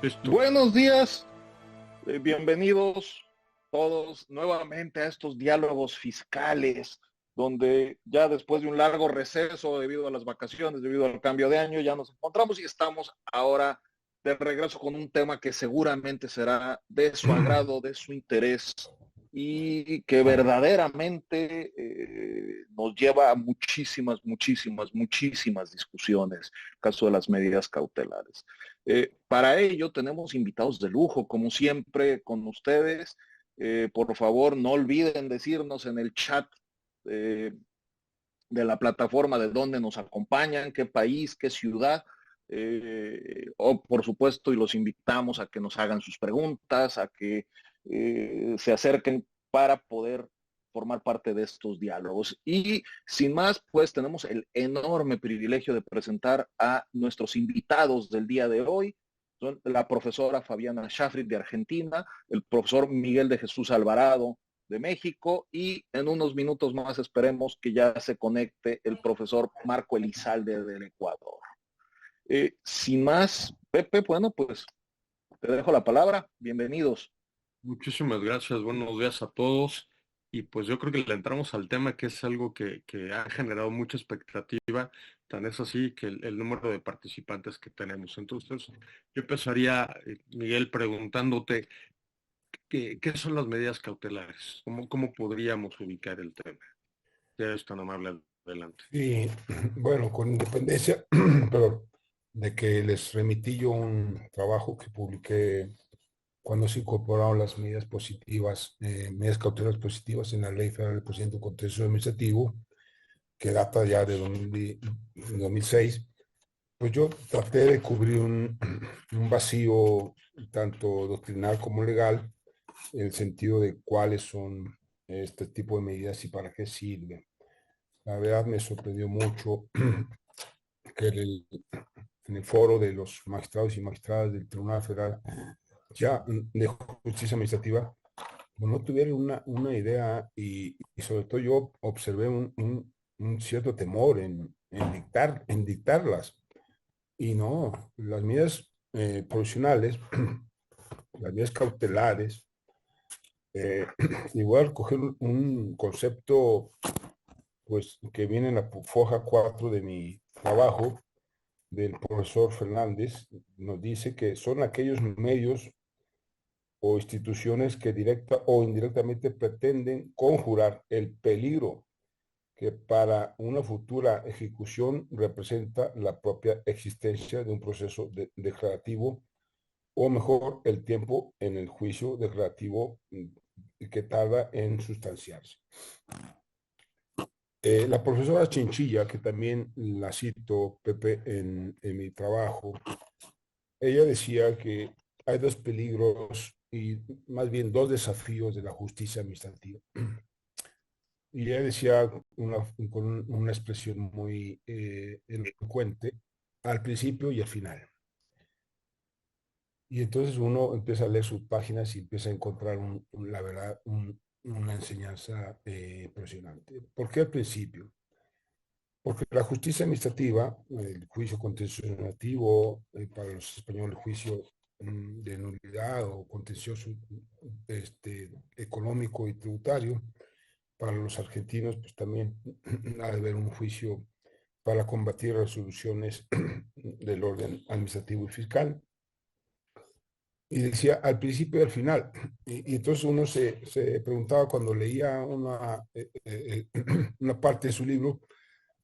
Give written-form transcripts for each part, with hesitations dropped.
Listo. Buenos días, bienvenidos todos nuevamente a estos diálogos fiscales, donde ya después de un largo receso debido a las vacaciones, debido al cambio de año, ya nos encontramos y estamos ahora de regreso con un tema que seguramente será de su agrado, de su interés y que verdaderamente nos lleva a muchísimas discusiones, el caso de las medidas cautelares. Para ello tenemos invitados de lujo, como siempre, con ustedes. Por favor, no olviden decirnos en el chat eh, de la plataforma de dónde nos acompañan, qué país, qué ciudad. O por supuesto, y los invitamos a que nos hagan sus preguntas, a que se acerquen para poder formar parte de estos diálogos. Y sin más, pues tenemos el enorme privilegio de presentar a nuestros invitados del día de hoy. Son la profesora Fabiana Shafrid de Argentina, el profesor Miguel de Jesús Alvarado de México y en unos minutos más esperemos que ya se conecte el profesor Marco Elizalde del Ecuador. Sin más, Pepe, bueno, pues te dejo la palabra. Bienvenidos. Muchísimas gracias. Buenos días a todos. Y pues yo creo que le entramos al tema que es algo que ha generado mucha expectativa. Tan es así que el número de participantes que tenemos. Entonces, yo empezaría, Miguel, preguntándote qué son las medidas cautelares. ¿Cómo podríamos ubicar el tema? Ya eres tan amable, adelante. Y bueno, con independencia, perdón, de que les remití yo un trabajo que publiqué cuando se incorporaron las medidas positivas, medidas cautelares positivas en la Ley Federal del Procedimiento Contencioso Administrativo, que data ya de 2006, pues yo traté de cubrir un vacío tanto doctrinal como legal, en el sentido de cuáles son este tipo de medidas y para qué sirven. La verdad me sorprendió mucho que en el foro de los magistrados y magistradas del Tribunal Federal ya de Justicia Administrativa no tuvieron una idea y sobre todo yo observé un cierto temor en dictarlas. Y no, las medidas provisionales, las medidas cautelares, igual coger un concepto pues que viene en la foja 4 de mi trabajo, del profesor Fernández, nos dice que son aquellos medios o instituciones que directa o indirectamente pretenden conjurar el peligro que para una futura ejecución representa la propia existencia de un proceso declarativo, o mejor, el tiempo en el juicio declarativo que tarda en sustanciarse. La profesora Chinchilla, que también la cito, Pepe, en mi trabajo, ella decía que hay dos peligros y más bien dos desafíos de la justicia administrativa. Y ella decía con una expresión muy elocuente al principio y al final. Y entonces uno empieza a leer sus páginas y empieza a encontrar, la verdad, una enseñanza impresionante. ¿Por qué al principio? Porque la justicia administrativa, el juicio contencioso administrativo, para los españoles, el juicio de nulidad o contencioso económico y tributario, para los argentinos, pues también ha de haber un juicio para combatir resoluciones del orden administrativo y fiscal. Y decía al principio y al final. Y entonces uno se preguntaba cuando leía una parte de su libro,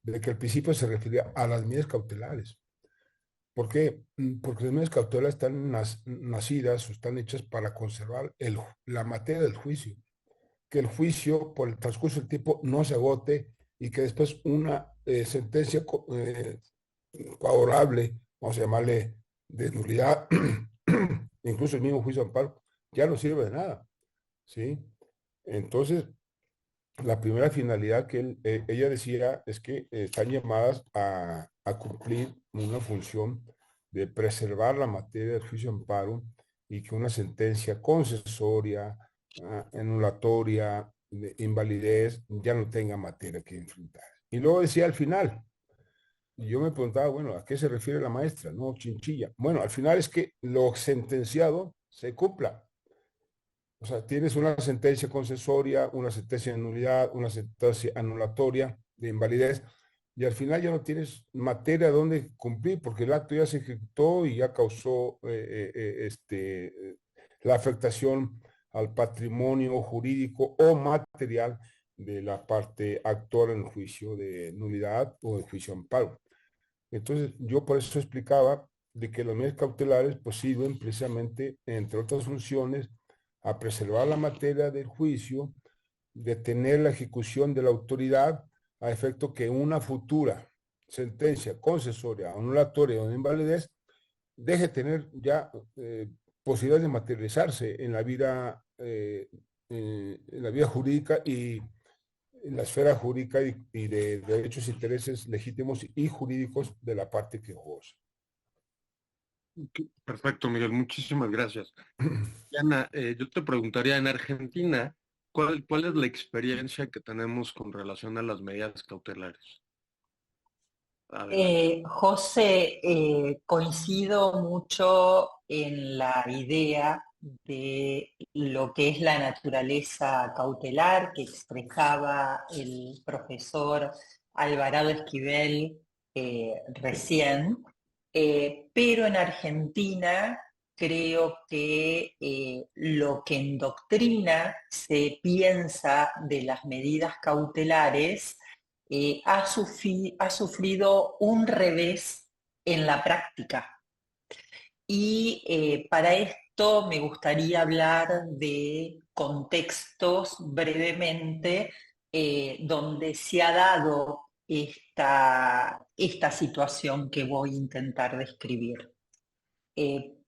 de que al principio se refería a las medidas cautelares. ¿Por qué? Porque las medidas cautelares están nacidas o están hechas para conservar la materia del juicio. Que el juicio, por el transcurso del tiempo, no se agote y que después una sentencia favorable, vamos a llamarle de nulidad, incluso el mismo juicio de amparo, ya no sirve de nada. ¿Sí? Entonces, la primera finalidad que ella decía es que están llamadas a cumplir una función de preservar la materia del juicio de amparo y que una sentencia concesoria, anulatoria, de invalidez, ya no tenga materia que enfrentar. Y luego decía al final, Y yo me preguntaba, bueno, ¿a qué se refiere la maestra? No, chinchilla. Bueno, al final es que lo sentenciado se cumpla. O sea, tienes una sentencia concesoria, una sentencia de nulidad, una sentencia anulatoria de invalidez, y al final ya no tienes materia donde cumplir, porque el acto ya se ejecutó y ya causó la afectación al patrimonio jurídico o material de la parte actora en el juicio de nulidad o en juicio de amparo. Entonces, yo por eso explicaba de que las medidas cautelares pues sirven precisamente, entre otras funciones, a preservar la materia del juicio, detener la ejecución de la autoridad a efecto que una futura sentencia concesoria, anulatoria o de invalidez deje tener ya posibilidades de materializarse en la vida jurídica y en la esfera jurídica y de derechos e intereses legítimos y jurídicos de la parte que goza. Perfecto, Miguel, muchísimas gracias. Ana, yo te preguntaría, en Argentina, ¿cuál es la experiencia que tenemos con relación a las medidas cautelares? Adelante. José, coincido mucho en la idea de lo que es la naturaleza cautelar que expresaba el profesor Alvarado Esquivel recién, pero en Argentina creo que lo que en doctrina se piensa de las medidas cautelares ha sufrido un revés en la práctica. Y para esto me gustaría hablar de contextos brevemente donde se ha dado esta situación que voy a intentar describir.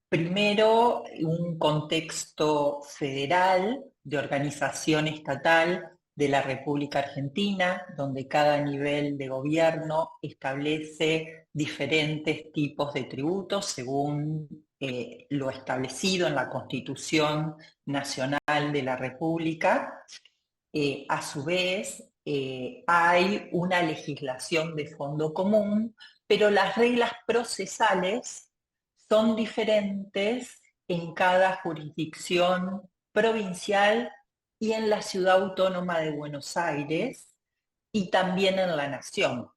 Primero, un contexto federal de organización estatal de la República Argentina, donde cada nivel de gobierno establece diferentes tipos de tributos según lo establecido en la Constitución Nacional de la República. A su vez, hay una legislación de fondo común, pero las reglas procesales son diferentes en cada jurisdicción provincial y en la Ciudad Autónoma de Buenos Aires y también en la Nación.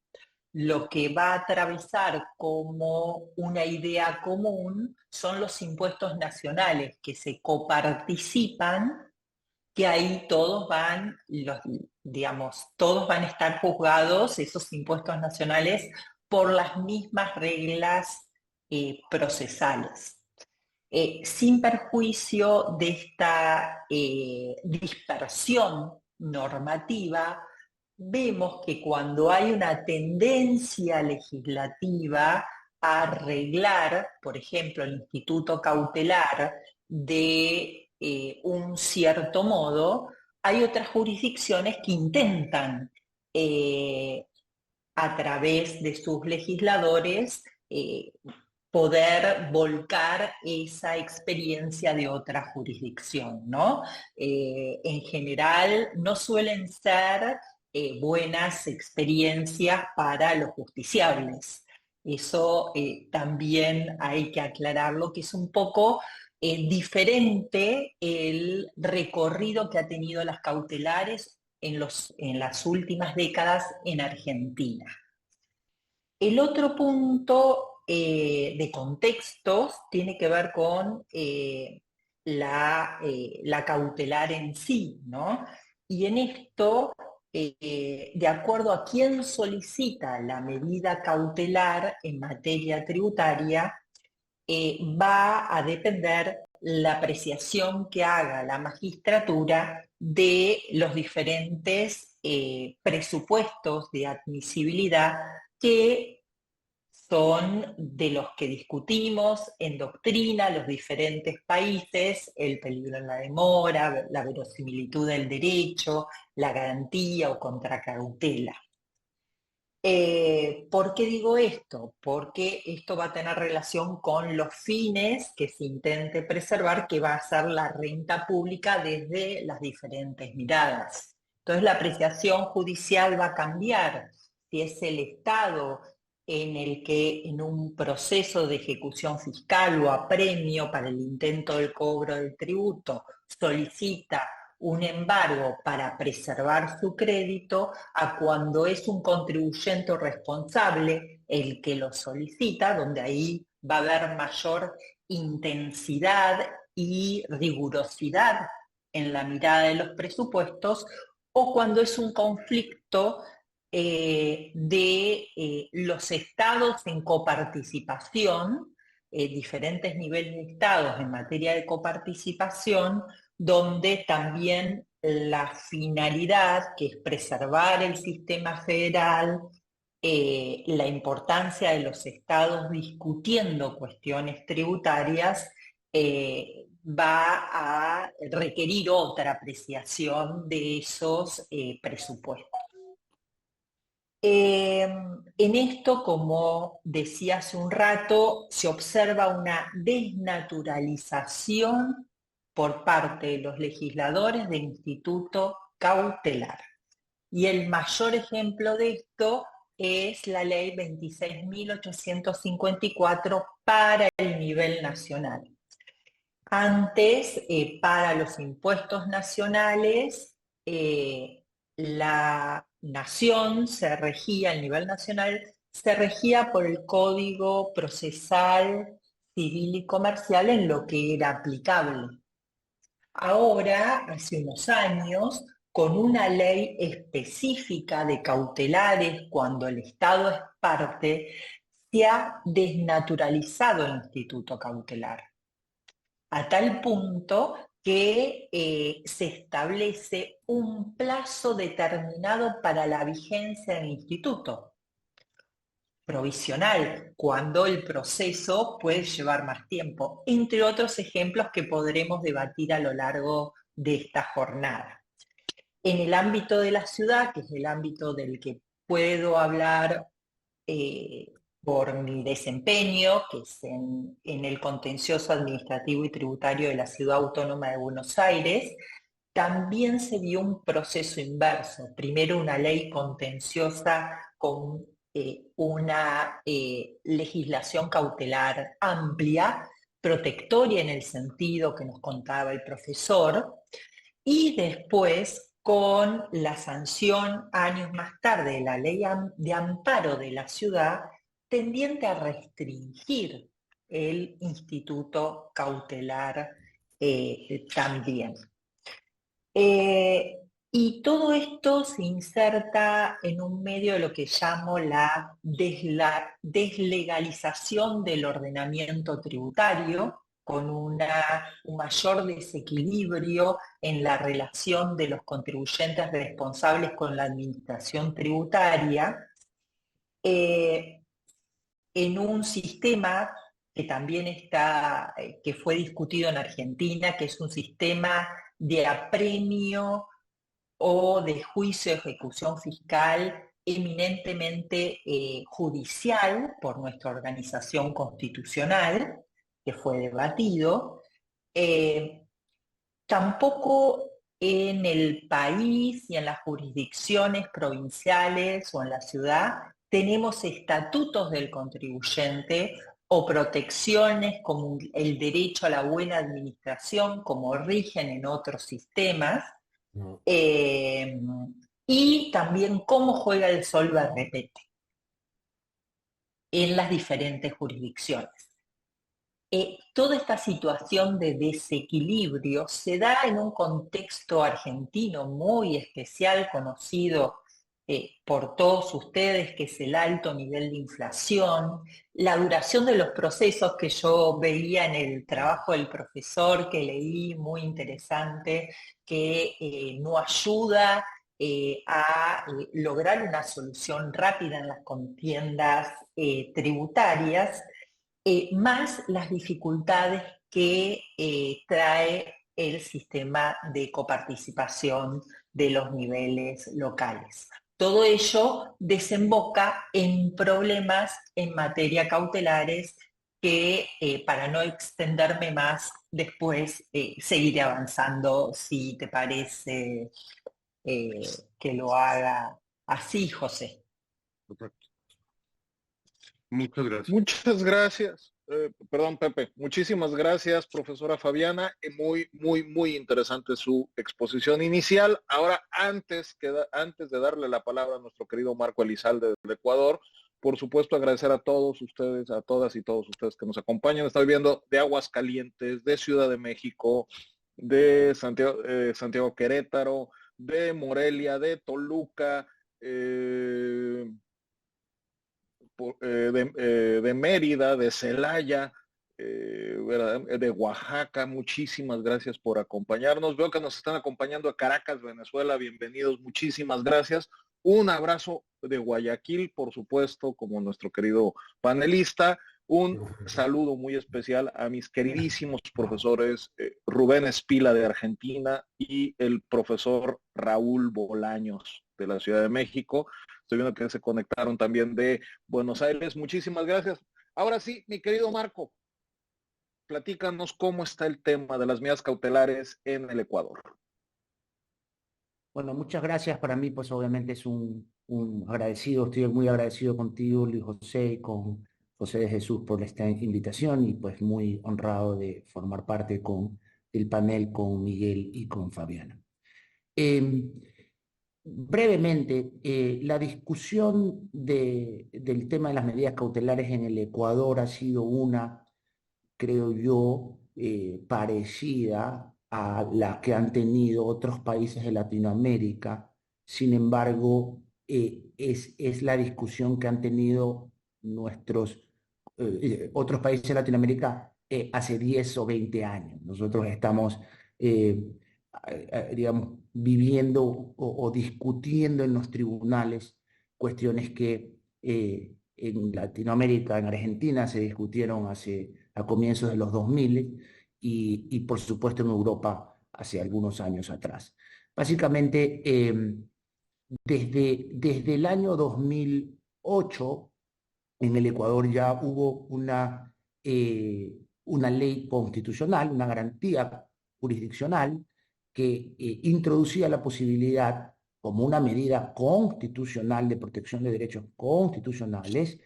Lo que va a atravesar como una idea común son los impuestos nacionales que se coparticipan, que ahí todos van, todos van a estar juzgados, esos impuestos nacionales, por las mismas reglas procesales. Sin perjuicio de esta dispersión normativa, vemos que cuando hay una tendencia legislativa a arreglar, por ejemplo, el instituto cautelar de un cierto modo, hay otras jurisdicciones que intentan a través de sus legisladores poder volcar esa experiencia de otra jurisdicción, ¿no? En general no suelen ser buenas experiencias para los justiciables. Eso también hay que aclararlo, que es un poco diferente el recorrido que ha tenido las cautelares en las últimas décadas en Argentina. El otro punto de contextos tiene que ver con la cautelar en sí, ¿no? Y en esto, de acuerdo a quién solicita la medida cautelar en materia tributaria, va a depender la apreciación que haga la magistratura de los diferentes presupuestos de admisibilidad que son de los que discutimos en doctrina los diferentes países, el peligro en la demora, la verosimilitud del derecho, la garantía o contracautela. ¿Por qué digo esto? Porque esto va a tener relación con los fines que se intente preservar, que va a ser la renta pública desde las diferentes miradas. Entonces la apreciación judicial va a cambiar. Si es el Estado en el que en un proceso de ejecución fiscal o apremio para el intento del cobro del tributo solicita un embargo para preservar su crédito, a cuando es un contribuyente responsable el que lo solicita, donde ahí va a haber mayor intensidad y rigurosidad en la mirada de los presupuestos, o cuando es un conflicto de los estados en coparticipación, diferentes niveles de estados en materia de coparticipación, donde también la finalidad, que es preservar el sistema federal, la importancia de los estados discutiendo cuestiones tributarias, va a requerir otra apreciación de esos presupuestos. En esto, como decía hace un rato, se observa una desnaturalización por parte de los legisladores del instituto cautelar. Y el mayor ejemplo de esto es la ley 26.854 para el nivel nacional. Antes, para los impuestos nacionales, la nación se regía, a nivel nacional, se regía por el Código Procesal Civil y Comercial en lo que era aplicable. Ahora, hace unos años, con una ley específica de cautelares, cuando el Estado es parte, se ha desnaturalizado el instituto cautelar, a tal punto que se establece un plazo determinado para la vigencia del instituto, provisional, cuando el proceso puede llevar más tiempo, entre otros ejemplos que podremos debatir a lo largo de esta jornada. En el ámbito de la ciudad, que es el ámbito del que puedo hablar por mi desempeño, que es en el contencioso administrativo y tributario de la Ciudad Autónoma de Buenos Aires, también se dio un proceso inverso. Primero una ley contenciosa con una legislación cautelar amplia, protectoria en el sentido que nos contaba el profesor, y después con la sanción años más tarde de la ley de amparo de la ciudad, tendiente a restringir el instituto cautelar también. Y todo esto se inserta en un medio de lo que llamo la deslegalización del ordenamiento tributario, con un mayor desequilibrio en la relación de los contribuyentes responsables con la administración tributaria, en un sistema que también está, que fue discutido en Argentina, que es un sistema de apremio o de juicio de ejecución fiscal eminentemente judicial por nuestra organización constitucional, que fue debatido. Tampoco en el país y en las jurisdicciones provinciales o en la ciudad tenemos estatutos del contribuyente o protecciones como el derecho a la buena administración, como rigen en otros sistemas, y también cómo juega el solver repete en las diferentes jurisdicciones. Toda esta situación de desequilibrio se da en un contexto argentino muy especial, conocido por todos ustedes, que es el alto nivel de inflación, la duración de los procesos que yo veía en el trabajo del profesor que leí, muy interesante, que no ayuda a lograr una solución rápida en las contiendas tributarias, más las dificultades que trae el sistema de coparticipación de los niveles locales. Todo ello desemboca en problemas en materia cautelares que, para no extenderme más, después seguiré avanzando, si te parece que lo haga así, José. Perfecto. Muchas gracias. Muchas gracias. Perdón, Pepe. Muchísimas gracias, profesora Fabiana. Muy interesante su exposición inicial. Ahora, antes de darle la palabra a nuestro querido Marco Elizalde del Ecuador, por supuesto, agradecer a todos ustedes, a todas y todos ustedes que nos acompañan. Estoy viendo de Aguascalientes, de Ciudad de México, de Santiago Querétaro, de Morelia, de Toluca, de Mérida, de Celaya, de Oaxaca. Muchísimas gracias por acompañarnos. Veo que nos están acompañando a Caracas, Venezuela. Bienvenidos, muchísimas gracias. Un abrazo de Guayaquil, por supuesto, como nuestro querido panelista. Un saludo muy especial a mis queridísimos profesores Rubén Espila de Argentina y el profesor Raúl Bolaños de la Ciudad de México. Estoy viendo que se conectaron también de Buenos Aires. Muchísimas gracias. Ahora sí, mi querido Marco, platícanos cómo está el tema de las medidas cautelares en el Ecuador. Bueno, muchas gracias. Para mí, pues obviamente es un agradecido, estoy muy agradecido contigo, Luis José, y con José de Jesús por esta invitación, y pues muy honrado de formar parte del panel con Miguel y con Fabiana. Brevemente, la discusión del tema de las medidas cautelares en el Ecuador ha sido creo yo, parecida a la que han tenido otros países de Latinoamérica. Sin embargo, es la discusión que han tenido otros países de Latinoamérica hace 10 o 20 años. Nosotros estamos, digamos, viviendo o discutiendo en los tribunales cuestiones que en Latinoamérica, en Argentina, se discutieron a comienzos de los 2000 y por supuesto en Europa hace algunos años atrás. Básicamente, desde el año 2008, en el Ecuador ya hubo una ley constitucional, una garantía jurisdiccional que introducía la posibilidad, como una medida constitucional de protección de derechos constitucionales,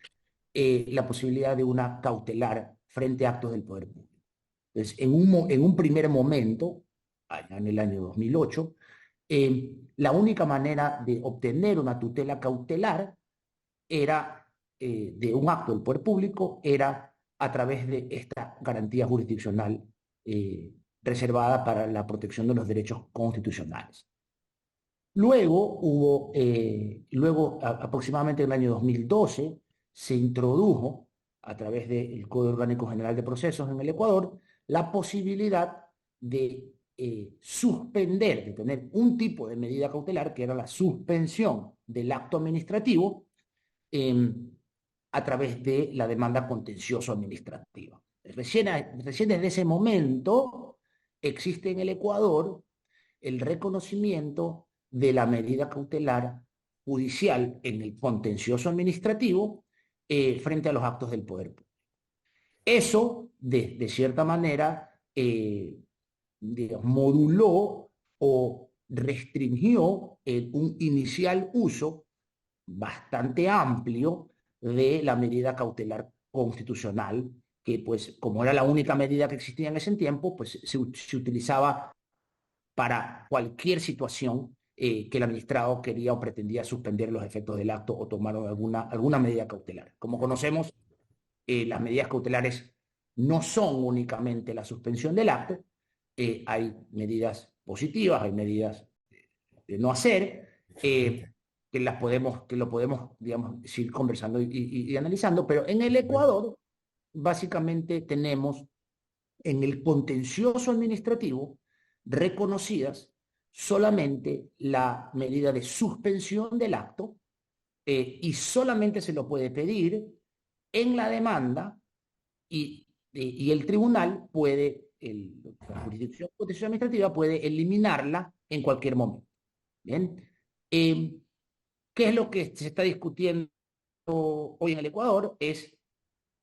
la posibilidad de una cautelar frente a actos del poder público. Entonces, en un primer momento, allá en el año 2008, la única manera de obtener una tutela cautelar era, de un acto del poder público, era a través de esta garantía jurisdiccional reservada para la protección de los derechos constitucionales. Luego aproximadamente en el año 2012, se introdujo a través del Código Orgánico General de Procesos en el Ecuador la posibilidad de suspender, de tener un tipo de medida cautelar, que era la suspensión del acto administrativo a través de la demanda contencioso administrativa. Recién desde ese momento existe en el Ecuador el reconocimiento de la medida cautelar judicial en el contencioso administrativo frente a los actos del poder público. Eso, de cierta manera, digamos, moduló o restringió un inicial uso bastante amplio de la medida cautelar constitucional, que pues como era la única medida que existía en ese tiempo, pues se utilizaba para cualquier situación que el magistrado quería o pretendía suspender los efectos del acto o tomar alguna medida cautelar. Como conocemos, las medidas cautelares no son únicamente la suspensión del acto, hay medidas positivas, hay medidas de no hacer, que lo podemos, digamos, ir conversando y analizando, pero en el Ecuador básicamente tenemos en el contencioso administrativo reconocidas solamente la medida de suspensión del acto, y solamente se lo puede pedir en la demanda, y el tribunal puede, la jurisdicción contencioso administrativa puede eliminarla en cualquier momento. Bien. ¿Qué es lo que se está discutiendo hoy en el Ecuador? Es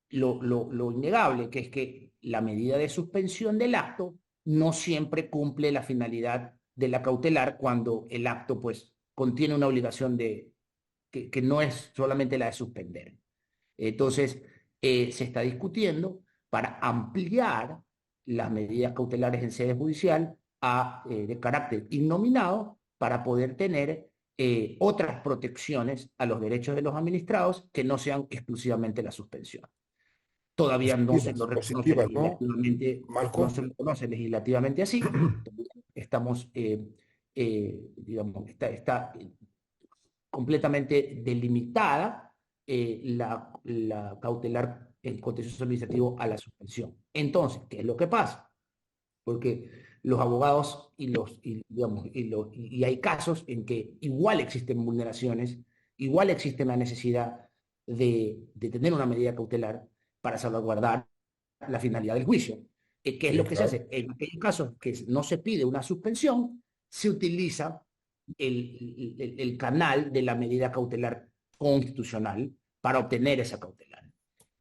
lo innegable, que es que la medida de suspensión del acto no siempre cumple la finalidad de la cautelar, cuando el acto pues contiene una obligación que no es solamente la de suspender. Entonces, se está discutiendo para ampliar las medidas cautelares en sede judicial de carácter innominado para poder tener otras protecciones a los derechos de los administrados que no sean exclusivamente la suspensión. Todavía no se lo reconoce Positivas, ¿no, legislativamente, no Marco? se lo reconoce legislativamente así. Estamos, digamos, está completamente delimitada la cautelar en contencioso administrativo a la suspensión. Entonces, ¿qué es lo que pasa? Porque los abogados digamos, y hay casos en que igual existen vulneraciones, igual existe la necesidad de tener una medida cautelar para salvaguardar la finalidad del juicio. ¿Qué es Sí, lo que se claro. hace? En aquellos casos que no se pide una suspensión, se utiliza el canal de la medida cautelar constitucional para obtener esa cautelar.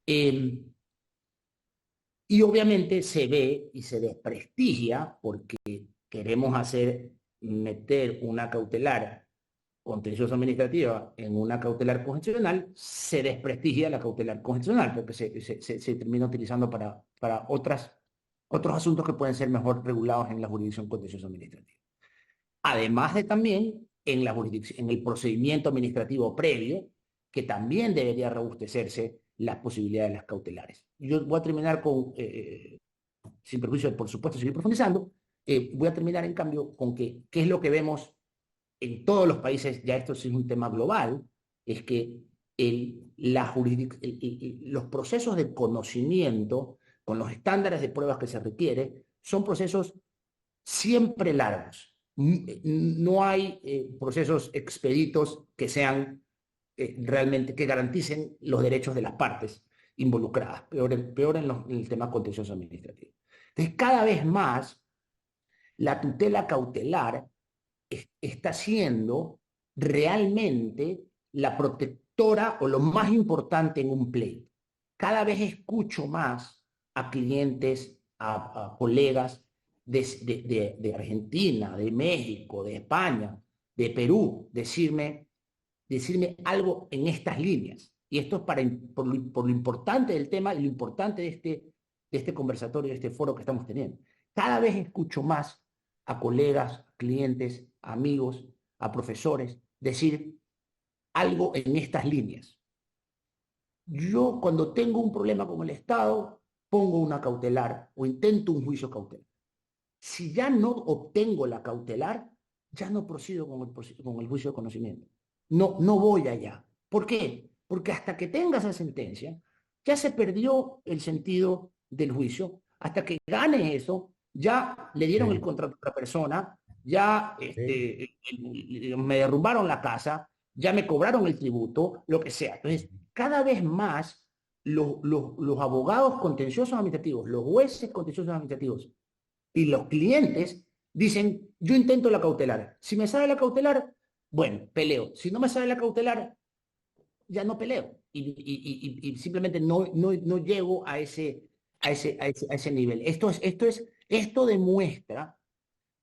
Eh, y obviamente se ve y se desprestigia porque queremos meter una cautelar contencioso administrativa en una cautelar constitucional, se desprestigia la cautelar constitucional porque se termina utilizando para otros asuntos que pueden ser mejor regulados en la jurisdicción contencioso administrativa. Además de también en el procedimiento administrativo previo, que también debería robustecerse las posibilidades de las cautelares. Yo voy a terminar sin perjuicio de, por supuesto, seguir profundizando, voy a terminar en cambio con qué es lo que vemos en todos los países, ya esto sí es un tema global, es que los procesos de conocimiento, con los estándares de pruebas que se requiere, son procesos siempre largos. No hay procesos expeditos que sean realmente, que garanticen los derechos de las partes involucradas, peor en el tema contencioso administrativo. Entonces, cada vez más, la tutela cautelar está siendo realmente la protectora o lo más importante en un pleito. Cada vez escucho más a clientes, a colegas de Argentina, de México, de España, de Perú, decirme algo en estas líneas. Y esto es por lo importante del tema y lo importante de este conversatorio, de este foro que estamos teniendo. Cada vez escucho más a colegas, clientes, amigos, a profesores decir algo en estas líneas. Yo cuando tengo un problema con el Estado, pongo una cautelar o intento un juicio cautelar. Si ya no obtengo la cautelar, ya no procedo con el juicio de conocimiento. No voy allá. ¿Por qué? Porque hasta que tenga esa sentencia, ya se perdió el sentido del juicio. Hasta que gane eso, ya le dieron el contrato a otra persona, ya me derrumbaron la casa, ya me cobraron el tributo, lo que sea. Entonces, cada vez más los abogados contenciosos administrativos, los jueces contenciosos administrativos y los clientes dicen, yo intento la cautelar. Si me sale la cautelar, bueno, peleo. Si no me sale la cautelar, ya no peleo. Y simplemente no llego a ese nivel. Esto demuestra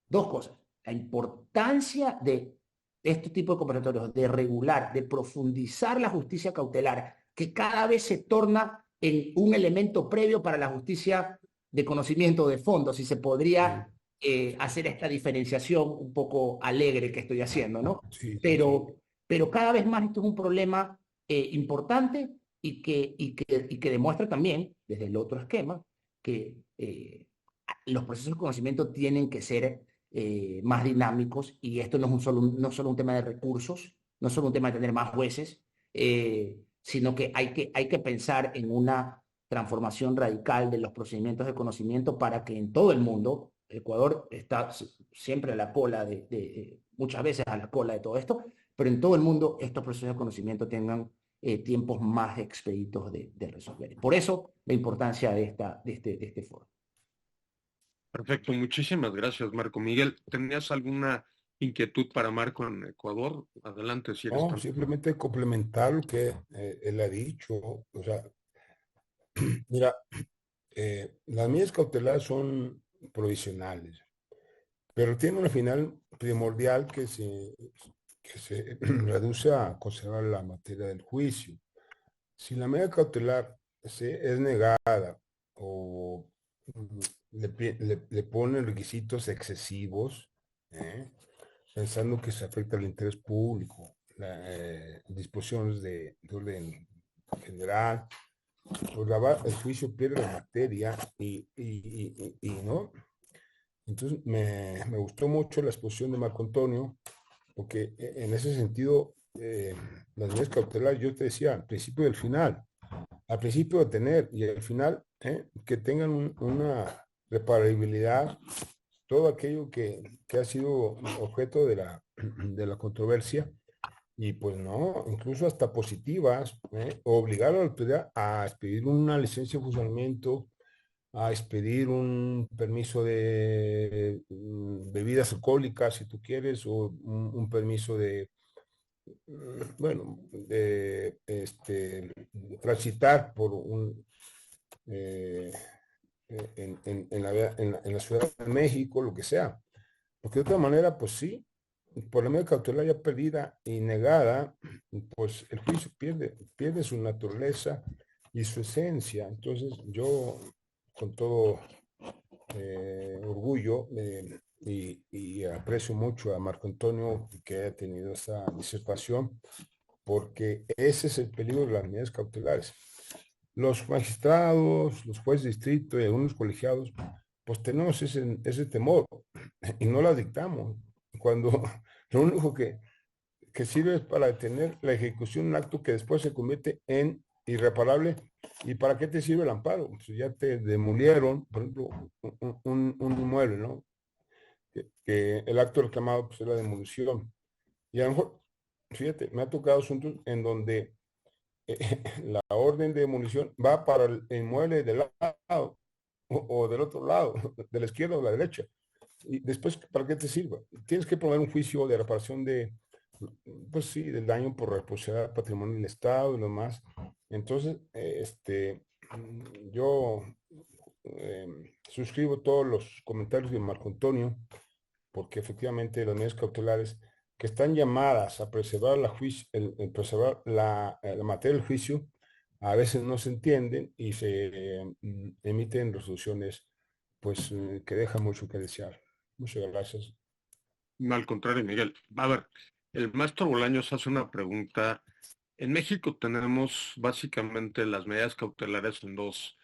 dos cosas. La importancia de este tipo de conversatorios, de regular, de profundizar la justicia cautelar, que cada vez se torna en un elemento previo para la justicia de conocimiento de fondo, si se podría hacer esta diferenciación un poco alegre que estoy haciendo, ¿no? Pero cada vez más esto es un problema importante y que demuestra también, desde el otro esquema, que los procesos de conocimiento tienen que ser más dinámicos y esto no es solo un tema de recursos, no es solo un tema de tener más jueces, sino que hay que pensar en una transformación radical de los procedimientos de conocimiento para que en todo el mundo, Ecuador está siempre a la cola muchas veces a la cola de todo esto, pero en todo el mundo estos procesos de conocimiento tengan tiempos más expeditos de resolver. Por eso la importancia de este foro. Perfecto, muchísimas gracias, Marco. Miguel, ¿tenías alguna inquietud para Marco en Ecuador? Adelante, si eres No, tan... simplemente complementar lo que él ha dicho. O sea, mira, las medidas cautelares son provisionales, pero tiene una final primordial que se reduce a conservar la materia del juicio. Si la medida cautelar es negada o le ponen requisitos excesivos, ¿eh? Pensando que se afecta al interés público, disposiciones de orden general, pues el juicio pierde la materia y no. Entonces me gustó mucho la exposición de Marco Antonio, porque en ese sentido, las medidas cautelares, yo te decía, al principio de tener y al final, que tengan una reparabilidad, todo aquello que ha sido objeto de la controversia, y pues no, incluso hasta positivas, obligar a la autoridad a expedir una licencia de funcionamiento, a expedir un permiso de bebidas alcohólicas, si tú quieres, o un permiso de, bueno, de transitar por eh, en la Ciudad de México, lo que sea. Porque de otra manera, pues sí, por la medida cautelar ya perdida y negada, pues el juicio pierde su naturaleza y su esencia. Entonces yo, con todo orgullo, y aprecio mucho a Marco Antonio que haya tenido esa disertación, porque ese es el peligro de las medidas cautelares. Los magistrados, los jueces de distrito y algunos colegiados, pues tenemos ese temor y no la dictamos. Cuando lo único que sirve es para detener la ejecución de un acto que después se convierte en irreparable. ¿Y para qué te sirve el amparo? Pues ya te demolieron, por ejemplo, un inmueble, ¿no? Que el acto reclamado pues, es la demolición. Y a lo mejor, fíjate, me ha tocado asuntos en donde la orden de demolición va para el inmueble del lado o del otro lado, de la izquierda o de la derecha. Y después, ¿para qué te sirva? Tienes que promover un juicio de reparación pues sí, del daño por responsabilidad al patrimonio del Estado y lo más. Entonces, yo suscribo todos los comentarios de Marco Antonio, porque efectivamente las medidas cautelares que están llamadas a preservar preservar la materia del juicio, a veces no se entienden y se emiten resoluciones pues que dejan mucho que desear. Muchas gracias. No, al contrario, Miguel. A ver, el maestro Bolaños hace una pregunta. En México tenemos básicamente las medidas cautelares en dos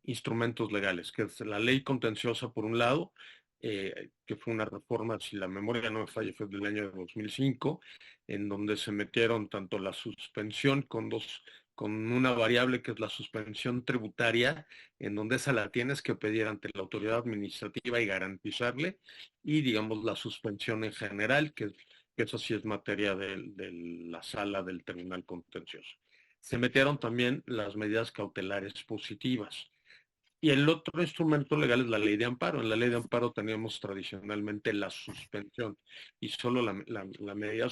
instrumentos legales, que es la ley contenciosa por un lado, que fue una reforma, si la memoria no me falla, fue del año 2005, en donde se metieron tanto la suspensión con una variable que es la suspensión tributaria, en donde esa la tienes que pedir ante la autoridad administrativa y garantizarle, y digamos la suspensión en general, que eso sí es materia de la sala del tribunal contencioso. Se metieron también las medidas cautelares positivas. Y el otro instrumento legal es la ley de amparo. En la ley de amparo teníamos tradicionalmente la suspensión y solo la medida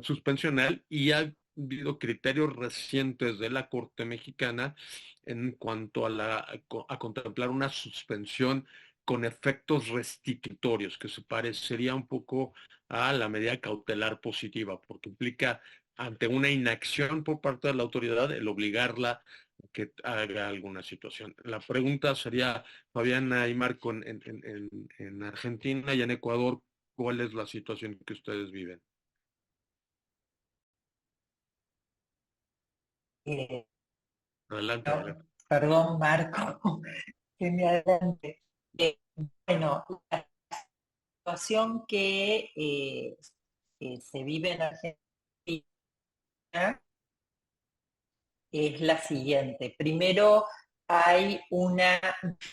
suspensional, y ha habido criterios recientes de la Corte Mexicana en cuanto a contemplar una suspensión con efectos restitutorios, que se parecería un poco a la medida cautelar positiva, porque implica ante una inacción por parte de la autoridad el obligarla que haga alguna situación. La pregunta sería, Fabiana y Marco, en Argentina y en Ecuador, ¿cuál es la situación que ustedes viven? Eh, Adelante, no, adelante. perdón, Marco, que me adelante. Bueno, la situación que se vive en Argentina es la siguiente. Primero, hay una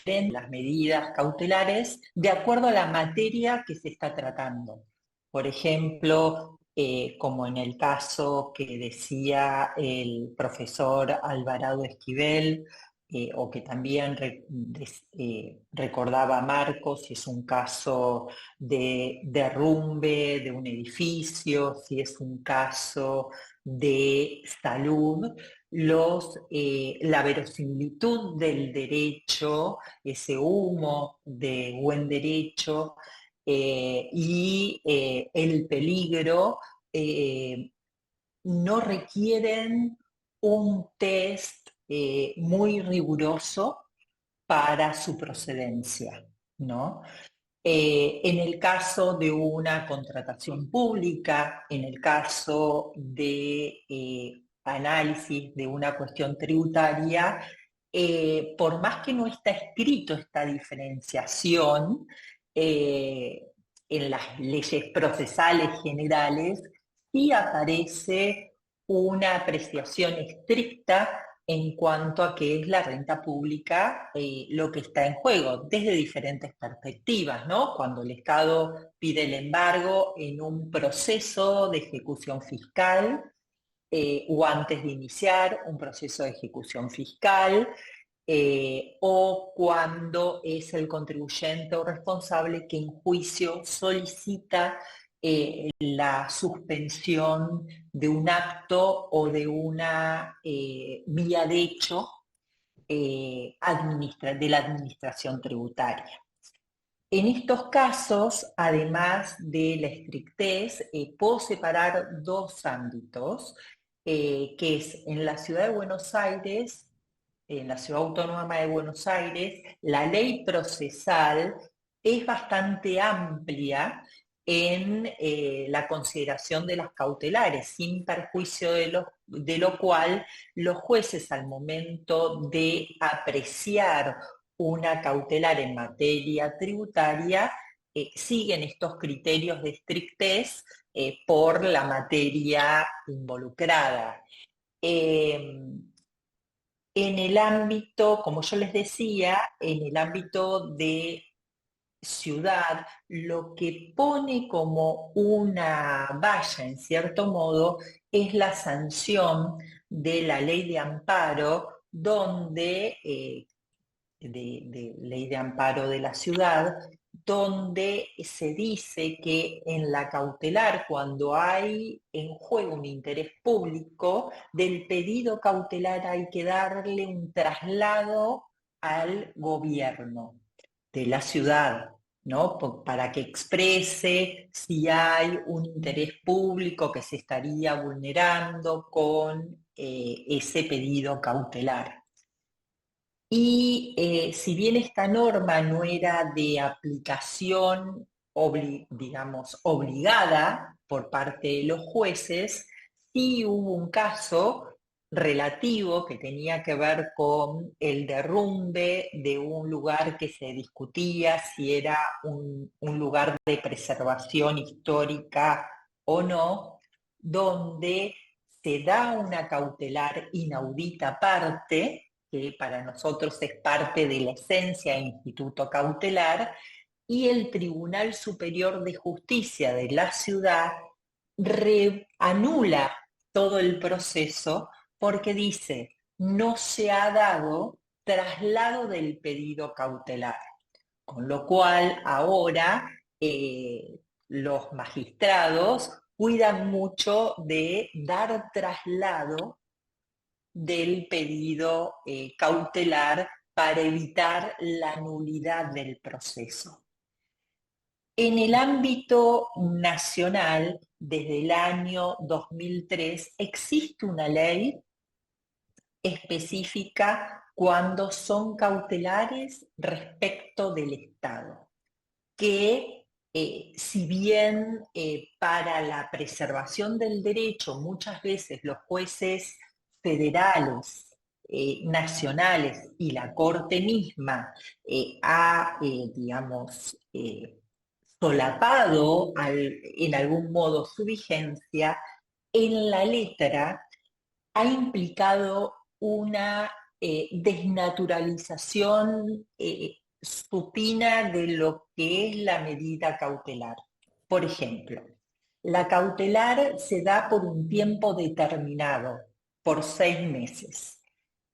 de las medidas cautelares de acuerdo a la materia que se está tratando. Por ejemplo, como en el caso que decía el profesor Alvarado Esquivel, o que también recordaba Marcos, si es un caso de derrumbe de un edificio, si es un caso de salud, la verosimilitud del derecho, ese humo de buen derecho, y el peligro no requieren un test muy riguroso para su procedencia, ¿no? En el caso de una contratación pública, en el caso de análisis de una cuestión tributaria, por más que no está escrito esta diferenciación en las leyes procesales generales, sí aparece una apreciación estricta en cuanto a qué es la renta pública, lo que está en juego, desde diferentes perspectivas, ¿no? Cuando el Estado pide el embargo en un proceso de ejecución fiscal, o antes de iniciar un proceso de ejecución fiscal, o cuando es el contribuyente o responsable que en juicio solicita la suspensión de un acto o de una vía de hecho de la administración tributaria. En estos casos, además de la estrictez, puedo separar dos ámbitos, que es en la Ciudad de Buenos Aires, en la Ciudad Autónoma de Buenos Aires, la ley procesal es bastante amplia en la consideración de las cautelares, sin perjuicio de lo cual los jueces al momento de apreciar una cautelar en materia tributaria siguen estos criterios de estrictez por la materia involucrada. En el ámbito, como yo les decía, en el ámbito de ciudad, lo que pone como una valla, en cierto modo, es la sanción de la ley de amparo, donde, de ley de amparo de la ciudad, donde se dice que en la cautelar, cuando hay en juego un interés público, del pedido cautelar hay que darle un traslado al gobierno de la ciudad, ¿no? Para que exprese si hay un interés público que se estaría vulnerando con ese pedido cautelar. Y si bien esta norma no era de aplicación, digamos, obligada por parte de los jueces, sí hubo un caso relativo que tenía que ver con el derrumbe de un lugar que se discutía si era un lugar de preservación histórica o no, donde se da una cautelar inaudita aparte, que para nosotros es parte de la esencia del instituto cautelar, y el Tribunal Superior de Justicia de la ciudad anula todo el proceso porque dice, no se ha dado traslado del pedido cautelar. Con lo cual ahora los magistrados cuidan mucho de dar traslado del pedido cautelar para evitar la nulidad del proceso. En el ámbito nacional, desde el año 2003, existe una ley específica cuando son cautelares respecto del Estado, que si bien para la preservación del derecho muchas veces los jueces federales, nacionales y la Corte misma ha, digamos, solapado en algún modo su vigencia, en la letra ha implicado una desnaturalización supina de lo que es la medida cautelar. Por ejemplo, la cautelar se da por un tiempo determinado, por 6 meses,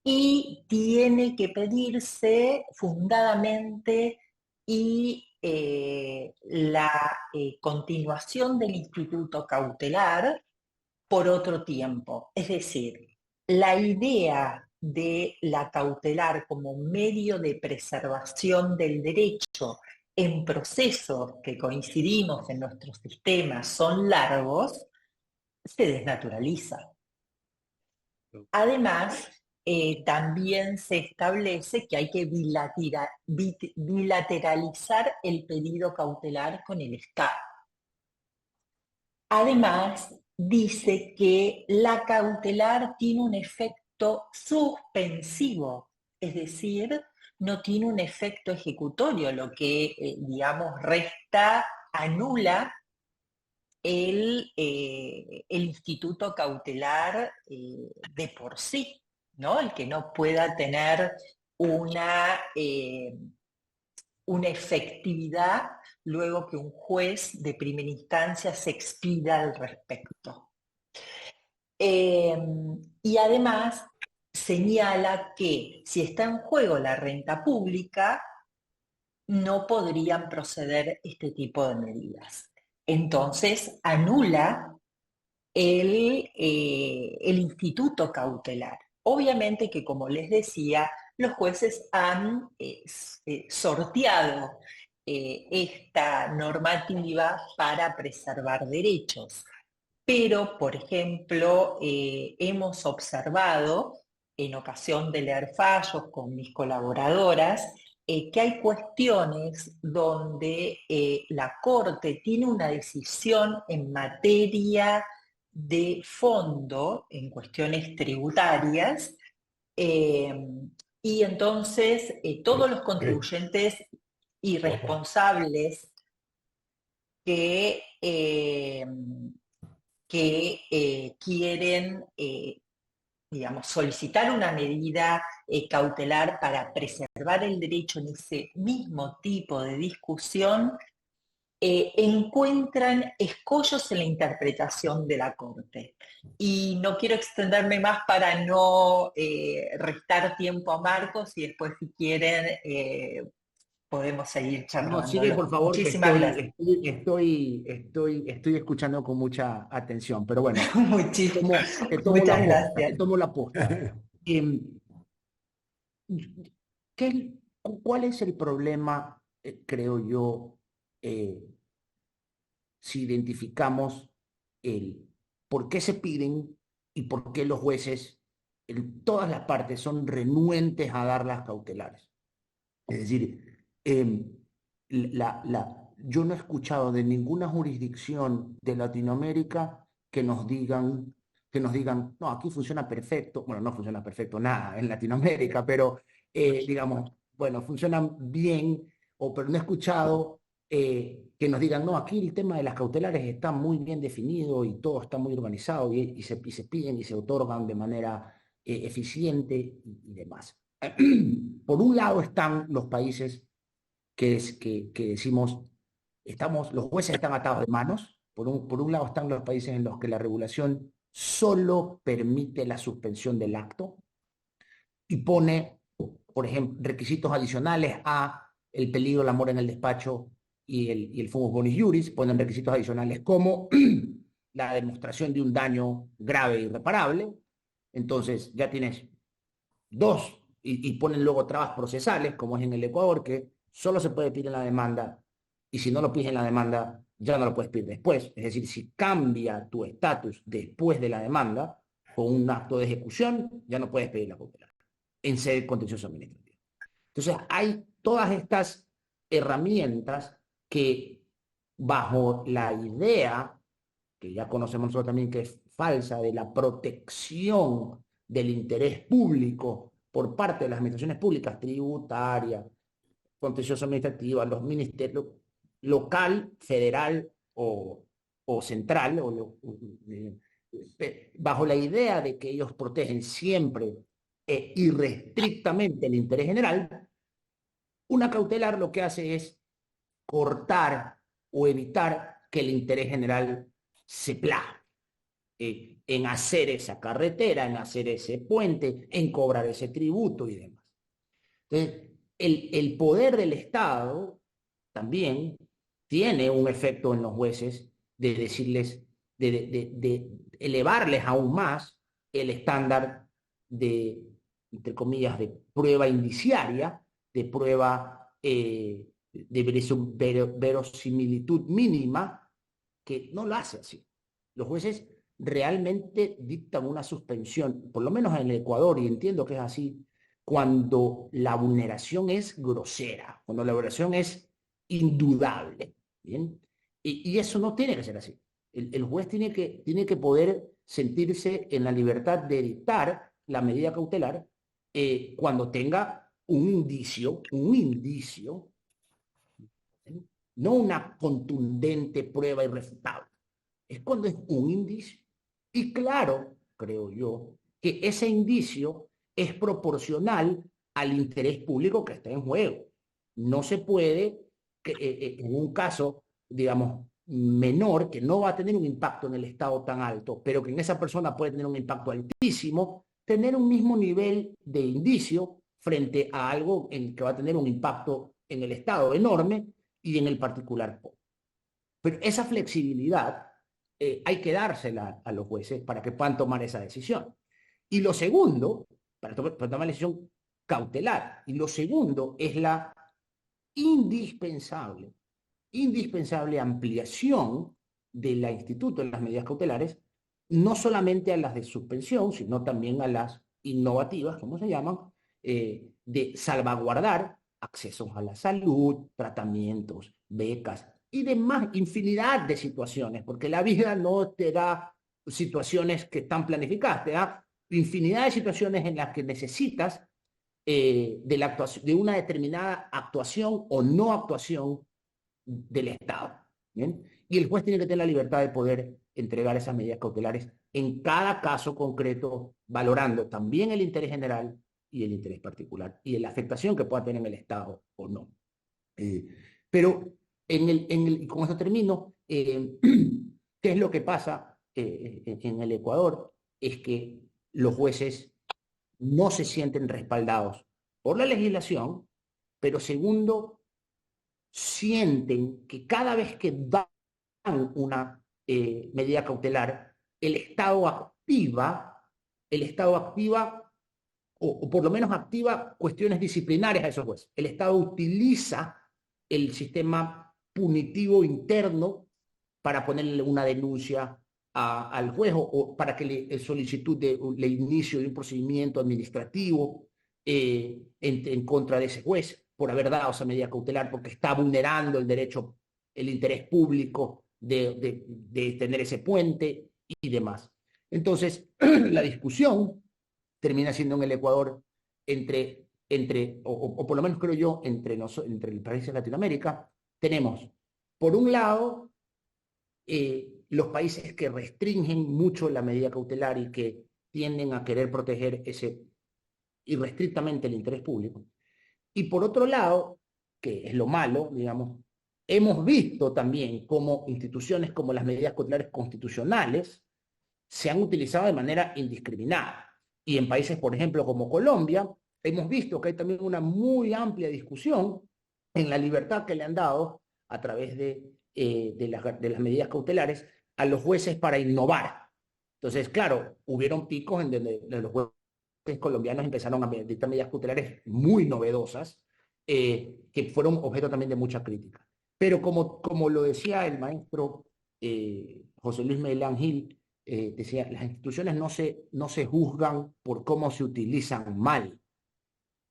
y tiene que pedirse fundadamente y la continuación del instituto cautelar por otro tiempo. Es decir, la idea de la cautelar como medio de preservación del derecho en procesos que coincidimos en nuestro sistema son largos, se desnaturaliza. Además, también se establece que hay que bilateralizar el pedido cautelar con el Estado. Además, dice que la cautelar tiene un efecto suspensivo, es decir, no tiene un efecto ejecutorio, lo que, digamos, anula el instituto cautelar de por sí, ¿no? El que no pueda tener una efectividad luego que un juez de primera instancia se expida al respecto. Y además señala que si está en juego la renta pública, no podrían proceder este tipo de medidas. Entonces anula el instituto cautelar. Obviamente que, como les decía, los jueces han sorteado esta normativa para preservar derechos. Pero, por ejemplo, hemos observado en ocasión de leer fallos con mis colaboradoras que hay cuestiones donde la Corte tiene una decisión en materia de fondo, en cuestiones tributarias, y entonces todos los contribuyentes irresponsables que quieren, digamos, solicitar una medida cautelar para preservar el derecho en ese mismo tipo de discusión, encuentran escollos en la interpretación de la Corte. Y no quiero extenderme más para no restar tiempo a Marcos, y después, si quieren, podemos seguir charlando. No, sigue por favor, que Muchísimas gracias. estoy escuchando con mucha atención, pero bueno, Muchas gracias. te tomo la posta. ¿Cuál es el problema, creo yo, si identificamos el por qué se piden y por qué los jueces, todas las partes, son renuentes a dar las cautelares? Es decir, yo no he escuchado de ninguna jurisdicción de Latinoamérica que nos digan, no, aquí funciona perfecto. Bueno, no funciona perfecto nada en Latinoamérica, pero digamos, bueno, funcionan bien, pero no he escuchado que nos digan, no, aquí el tema de las cautelares está muy bien definido y todo está muy organizado y se piden y se otorgan de manera eficiente y demás. Por un lado están los países que decimos, los jueces están atados de manos. Por un lado están los países en los que la regulación solo permite la suspensión del acto y pone, por ejemplo, requisitos adicionales a el peligro, la mora en el despacho y el fumus bonis iuris. Ponen requisitos adicionales como la demostración de un daño grave e irreparable. Entonces ya tienes dos, y ponen luego trabas procesales, como es en el Ecuador, que solo se puede pedir en la demanda, y si no lo pides en la demanda, ya no lo puedes pedir después. Es decir, si cambia tu estatus después de la demanda, con un acto de ejecución, ya no puedes pedir la cautelar en sede contencioso administrativa. Entonces, hay todas estas herramientas que, bajo la idea, que ya conocemos nosotros también, que es falsa, de la protección del interés público por parte de las administraciones públicas, tributaria, contencioso administrativa, los ministerios, local, federal o central, bajo la idea de que ellos protegen siempre e irrestrictamente el interés general, una cautelar lo que hace es cortar o evitar que el interés general se plague en hacer esa carretera, en hacer ese puente, en cobrar ese tributo y demás. Entonces, el poder del Estado también tiene un efecto en los jueces de decirles, de elevarles aún más el estándar de, entre comillas, de prueba indiciaria, de prueba de verosimilitud mínima, que no lo hace así. Los jueces realmente dictan una suspensión, por lo menos en el Ecuador, y entiendo que es así, cuando la vulneración es grosera, cuando la vulneración es indudable, ¿bien? Y eso no tiene que ser así. El juez tiene que poder sentirse en la libertad de dictar la medida cautelar cuando tenga un indicio, ¿sí? No una contundente prueba irrefutable, es cuando es un indicio. Y claro, creo yo, que ese indicio es proporcional al interés público que está en juego. No se puede, en un caso, digamos, menor, que no va a tener un impacto en el Estado tan alto, pero que en esa persona puede tener un impacto altísimo, tener un mismo nivel de indicio frente a algo en que va a tener un impacto en el Estado enorme y en el particular poco. Pero esa flexibilidad hay que dársela a los jueces para que puedan tomar esa decisión. Y lo segundo, para tomar la decisión cautelar, y lo segundo es la indispensable, indispensable ampliación del instituto en las medidas cautelares, no solamente a las de suspensión, sino también a las innovativas, como se llaman, de salvaguardar accesos a la salud, tratamientos, becas y demás, infinidad de situaciones, porque la vida no te da situaciones que están planificadas, te da infinidad de situaciones en las que necesitas de una determinada actuación o no actuación del Estado. ¿Bien? Y el juez tiene que tener la libertad de poder entregar esas medidas cautelares en cada caso concreto, valorando también el interés general y el interés particular y la afectación que pueda tener en el Estado o no. Eh, pero y con eso termino, ¿qué es lo que pasa en el Ecuador? Es que los jueces no se sienten respaldados por la legislación, pero segundo, sienten que cada vez que dan una medida cautelar, el Estado activa o por lo menos activa cuestiones disciplinarias a esos jueces. El Estado utiliza el sistema punitivo interno para ponerle una denuncia al juez o para que le solicitud de inicio de un procedimiento administrativo en contra de ese juez por haber dado esa medida cautelar porque está vulnerando el derecho, el interés público de tener ese puente y demás. Entonces, la discusión termina siendo en el Ecuador o por lo menos creo yo, entre el país de Latinoamérica, tenemos, por un lado, los países que restringen mucho la medida cautelar y que tienden a querer proteger irrestrictamente el interés público. Y por otro lado, que es lo malo, digamos, hemos visto también cómo instituciones como las medidas cautelares constitucionales se han utilizado de manera indiscriminada. Y en países, por ejemplo, como Colombia, hemos visto que hay también una muy amplia discusión en la libertad que le han dado a través de las medidas cautelares a los jueces para innovar. Entonces, claro, hubieron picos en donde los jueces colombianos empezaron a dictar medidas cautelares muy novedosas que fueron objeto también de mucha crítica. Pero como lo decía el maestro José Luis Melán Gil, decía, las instituciones no se juzgan por cómo se utilizan mal,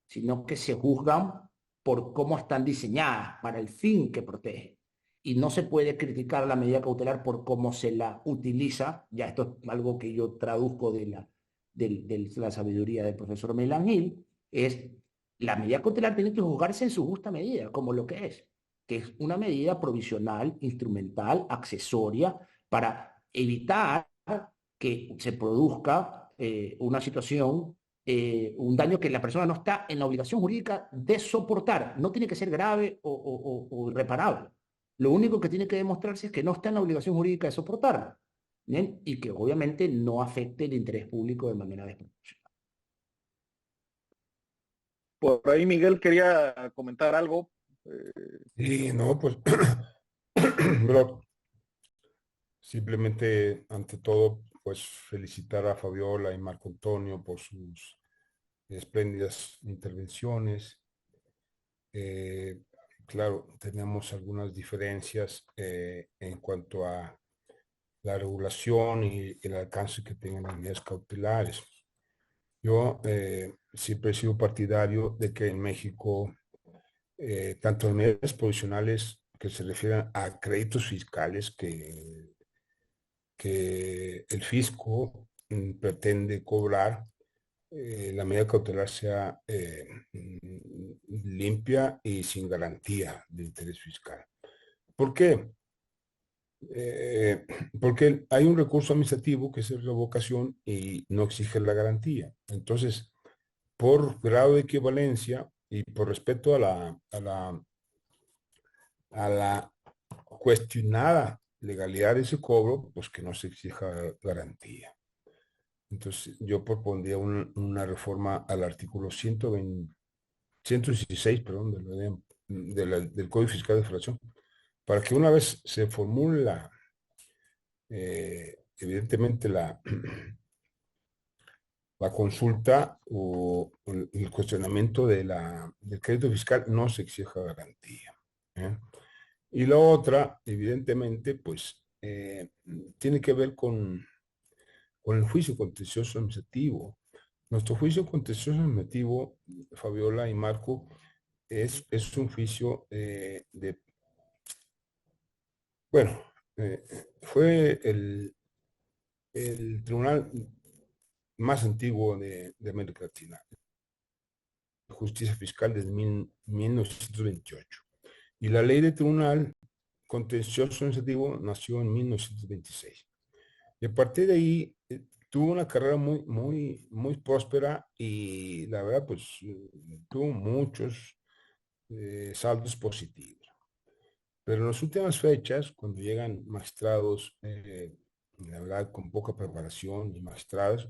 sino que se juzgan por cómo están diseñadas para el fin que protege. Y no se puede criticar la medida cautelar por cómo se la utiliza. Ya esto es algo que yo traduzco de la sabiduría del profesor Melán Gil, es la medida cautelar tiene que juzgarse en su justa medida, como lo que es una medida provisional, instrumental, accesoria, para evitar que se produzca una situación, un daño que la persona no está en la obligación jurídica de soportar. No tiene que ser grave o irreparable. Lo único que tiene que demostrarse es que no está en la obligación jurídica de soportarlo, ¿bien? Y que obviamente no afecte el interés público de manera desproporcionada. Por ahí Miguel quería comentar algo. Y no, pues, bro, simplemente, ante todo, pues felicitar a Fabiola y Marco Antonio por sus espléndidas intervenciones. Claro, tenemos algunas diferencias en cuanto a la regulación y el alcance que tengan las medidas cautelares. Yo siempre he sido partidario de que en México, tanto en medidas provisionales que se refieran a créditos fiscales que el fisco pretende cobrar, la medida cautelar sea limpia y sin garantía de interés fiscal. ¿Por qué? Porque hay un recurso administrativo que es la revocación y no exige la garantía. Entonces, por grado de equivalencia y por respeto a la cuestionada legalidad de ese cobro, pues que no se exija garantía. Entonces, yo propondría una reforma al artículo 116, perdón, del Código Fiscal de Federación, para que una vez se formula, evidentemente, la consulta o el cuestionamiento del crédito fiscal, no se exija garantía. ¿Eh? Y la otra, evidentemente, pues, tiene que ver con el juicio contencioso administrativo. Nuestro juicio contencioso administrativo, Fabiola y Marco, es un juicio bueno, fue el tribunal más antiguo de América Latina, justicia fiscal desde 1928. Y la ley de tribunal contencioso administrativo nació en 1926. Y a partir de ahí tuvo una carrera muy próspera y la verdad, pues tuvo muchos saldos positivos. Pero en las últimas fechas, cuando llegan magistrados, la verdad, con poca preparación y magistrados,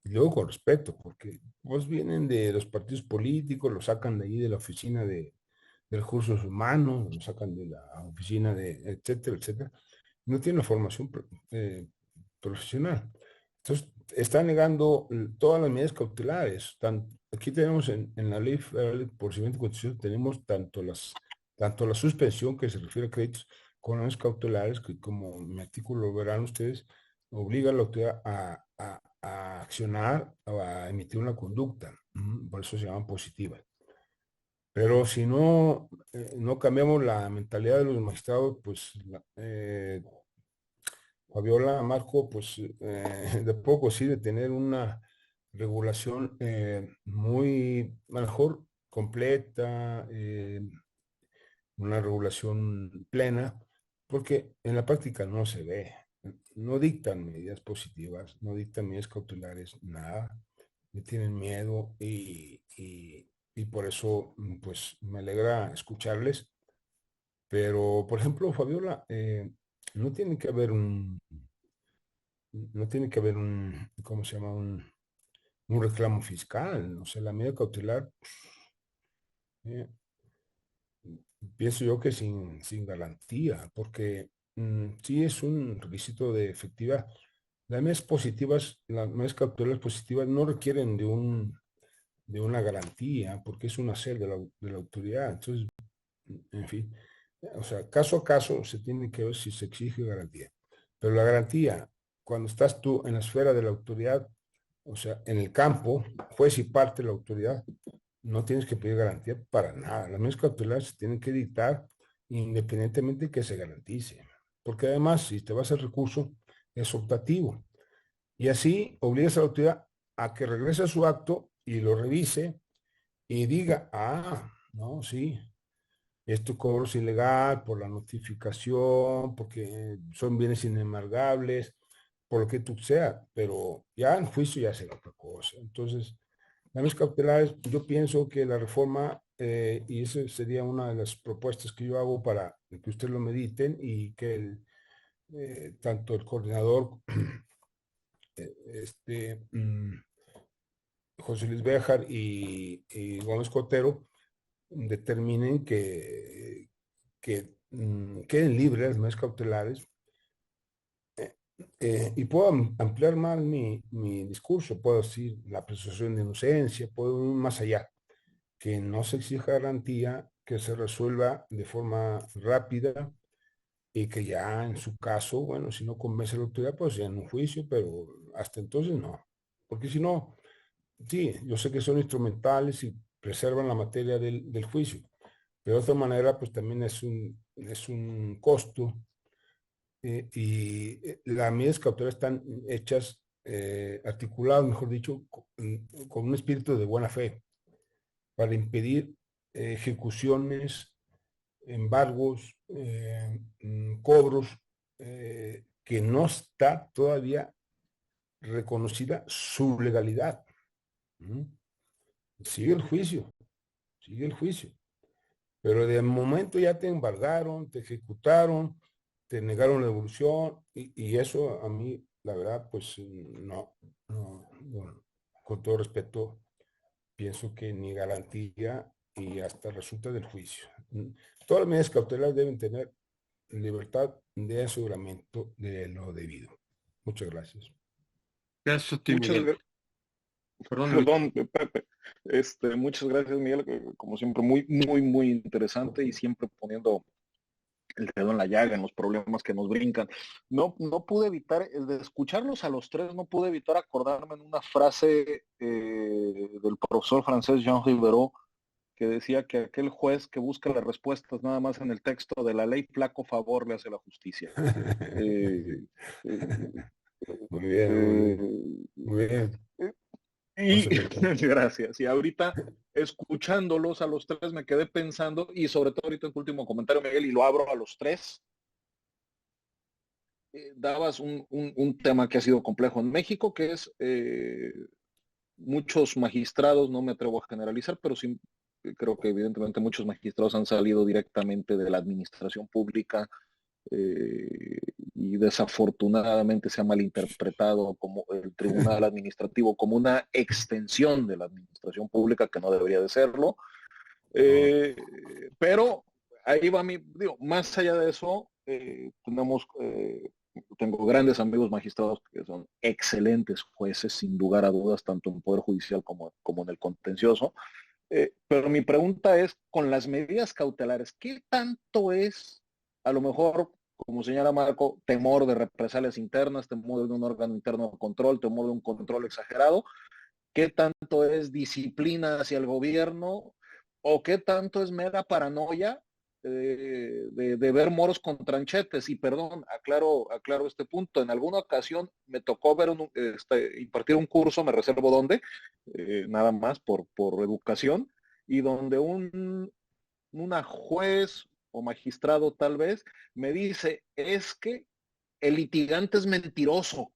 y luego con respeto, porque pues vienen de los partidos políticos, los sacan de ahí de la oficina de recursos humanos, los sacan de la oficina de etcétera, etcétera, no tienen la formación profesional. Entonces, están negando todas las medidas cautelares. Aquí tenemos en la Ley Federal de Procedimiento Contencioso, tenemos tanto la suspensión que se refiere a créditos con las cautelares, que como en mi artículo lo verán ustedes, obliga a la autoridad a accionar o a emitir una conducta. Por eso se llaman positivas. Pero si no cambiamos la mentalidad de los magistrados, pues Fabiola, Marco, pues de poco sirve tener una regulación muy, mejor, completa, una regulación plena, porque en la práctica no se ve, no dictan medidas positivas, no dictan medidas cautelares, nada, me tienen miedo y por eso, pues me alegra escucharles, pero por ejemplo, Fabiola, no tiene que haber no tiene que haber ¿cómo se llama? Un reclamo fiscal, o sea, la medida cautelar, eh, pienso yo que sin garantía, porque sí es un requisito de efectividad. Las medidas cautelares positivas no requieren de una garantía, porque es un hacer de la autoridad. Entonces, en fin, o sea, caso a caso se tiene que ver si se exige garantía. Pero la garantía, cuando estás tú en la esfera de la autoridad, o sea, en el campo, juez y parte de la autoridad, no tienes que pedir garantía para nada. Las medidas cautelares se tienen que dictar independientemente de que se garantice. Porque además, si te vas al recurso, es optativo. Y así obligas a la autoridad a que regrese a su acto y lo revise y diga, no, sí, esto cobro es ilegal por la notificación, porque son bienes inembargables, por lo que tú sea, pero ya en juicio ya será otra cosa. Entonces, las medidas cautelares, yo pienso que la reforma, y esa sería una de las propuestas que yo hago para que ustedes lo mediten y que tanto el coordinador, este, José Luis Béjar y Gómez Cotero, determinen que queden libres las medidas cautelares. Y puedo ampliar más mi discurso, puedo decir la presunción de inocencia, puedo ir más allá, que no se exija garantía, que se resuelva de forma rápida y que ya en su caso, bueno, si no convence a la autoridad, pues ya en un juicio, pero hasta entonces no. Porque si no, sí, yo sé que son instrumentales y preservan la materia del juicio, pero de otra manera, pues también es un costo y las medidas cautelares están hechas, articuladas, mejor dicho, con un espíritu de buena fe para impedir ejecuciones, embargos, cobros, que no está todavía reconocida su legalidad. ¿Mm? Sigue el juicio, sigue el juicio. Pero de momento ya te embargaron, te ejecutaron, te negaron la devolución y eso a mí, la verdad, pues bueno, con todo respeto, pienso que ni garantía y hasta resulta del juicio. Todas las medidas cautelares deben tener libertad de aseguramiento de lo debido. Muchas gracias. Gracias a ti, Muchas Miguel. gracias. Perdón, Luis. Perdón, Pepe. Muchas gracias, Miguel. Como siempre, muy, muy, muy interesante y siempre poniendo el dedo en la llaga, en los problemas que nos brincan. No pude evitar, de escucharlos a los tres, no pude evitar acordarme en una frase del profesor francés Jean Rivero, que decía que aquel juez que busca las respuestas nada más en el texto de la ley, flaco favor le hace la justicia. Eh, eh, Muy bien, muy bien. Muy bien. Y gracias. Y ahorita escuchándolos a los tres me quedé pensando, y sobre todo ahorita en tu último comentario, Miguel, y lo abro a los tres, dabas un tema que ha sido complejo en México, que es muchos magistrados, no me atrevo a generalizar, pero sí creo que evidentemente muchos magistrados han salido directamente de la administración pública, y desafortunadamente se ha malinterpretado como el tribunal administrativo como una extensión de la administración pública que no debería de serlo. Pero ahí va digo, más allá de eso, tengo grandes amigos magistrados que son excelentes jueces, sin lugar a dudas, tanto en Poder Judicial como en el contencioso. Pero mi pregunta es, con las medidas cautelares, ¿qué tanto es, a lo mejor, como señala Marco, temor de represalias internas, temor de un órgano interno de control, temor de un control exagerado? ¿Qué tanto es disciplina hacia el gobierno? ¿O qué tanto es mera paranoia de ver moros con tranchetes? Y perdón, aclaro este punto. En alguna ocasión me tocó ver impartir un curso, me reservo dónde, nada más por educación, y donde una juez o magistrado tal vez me dice, es que el litigante es mentiroso.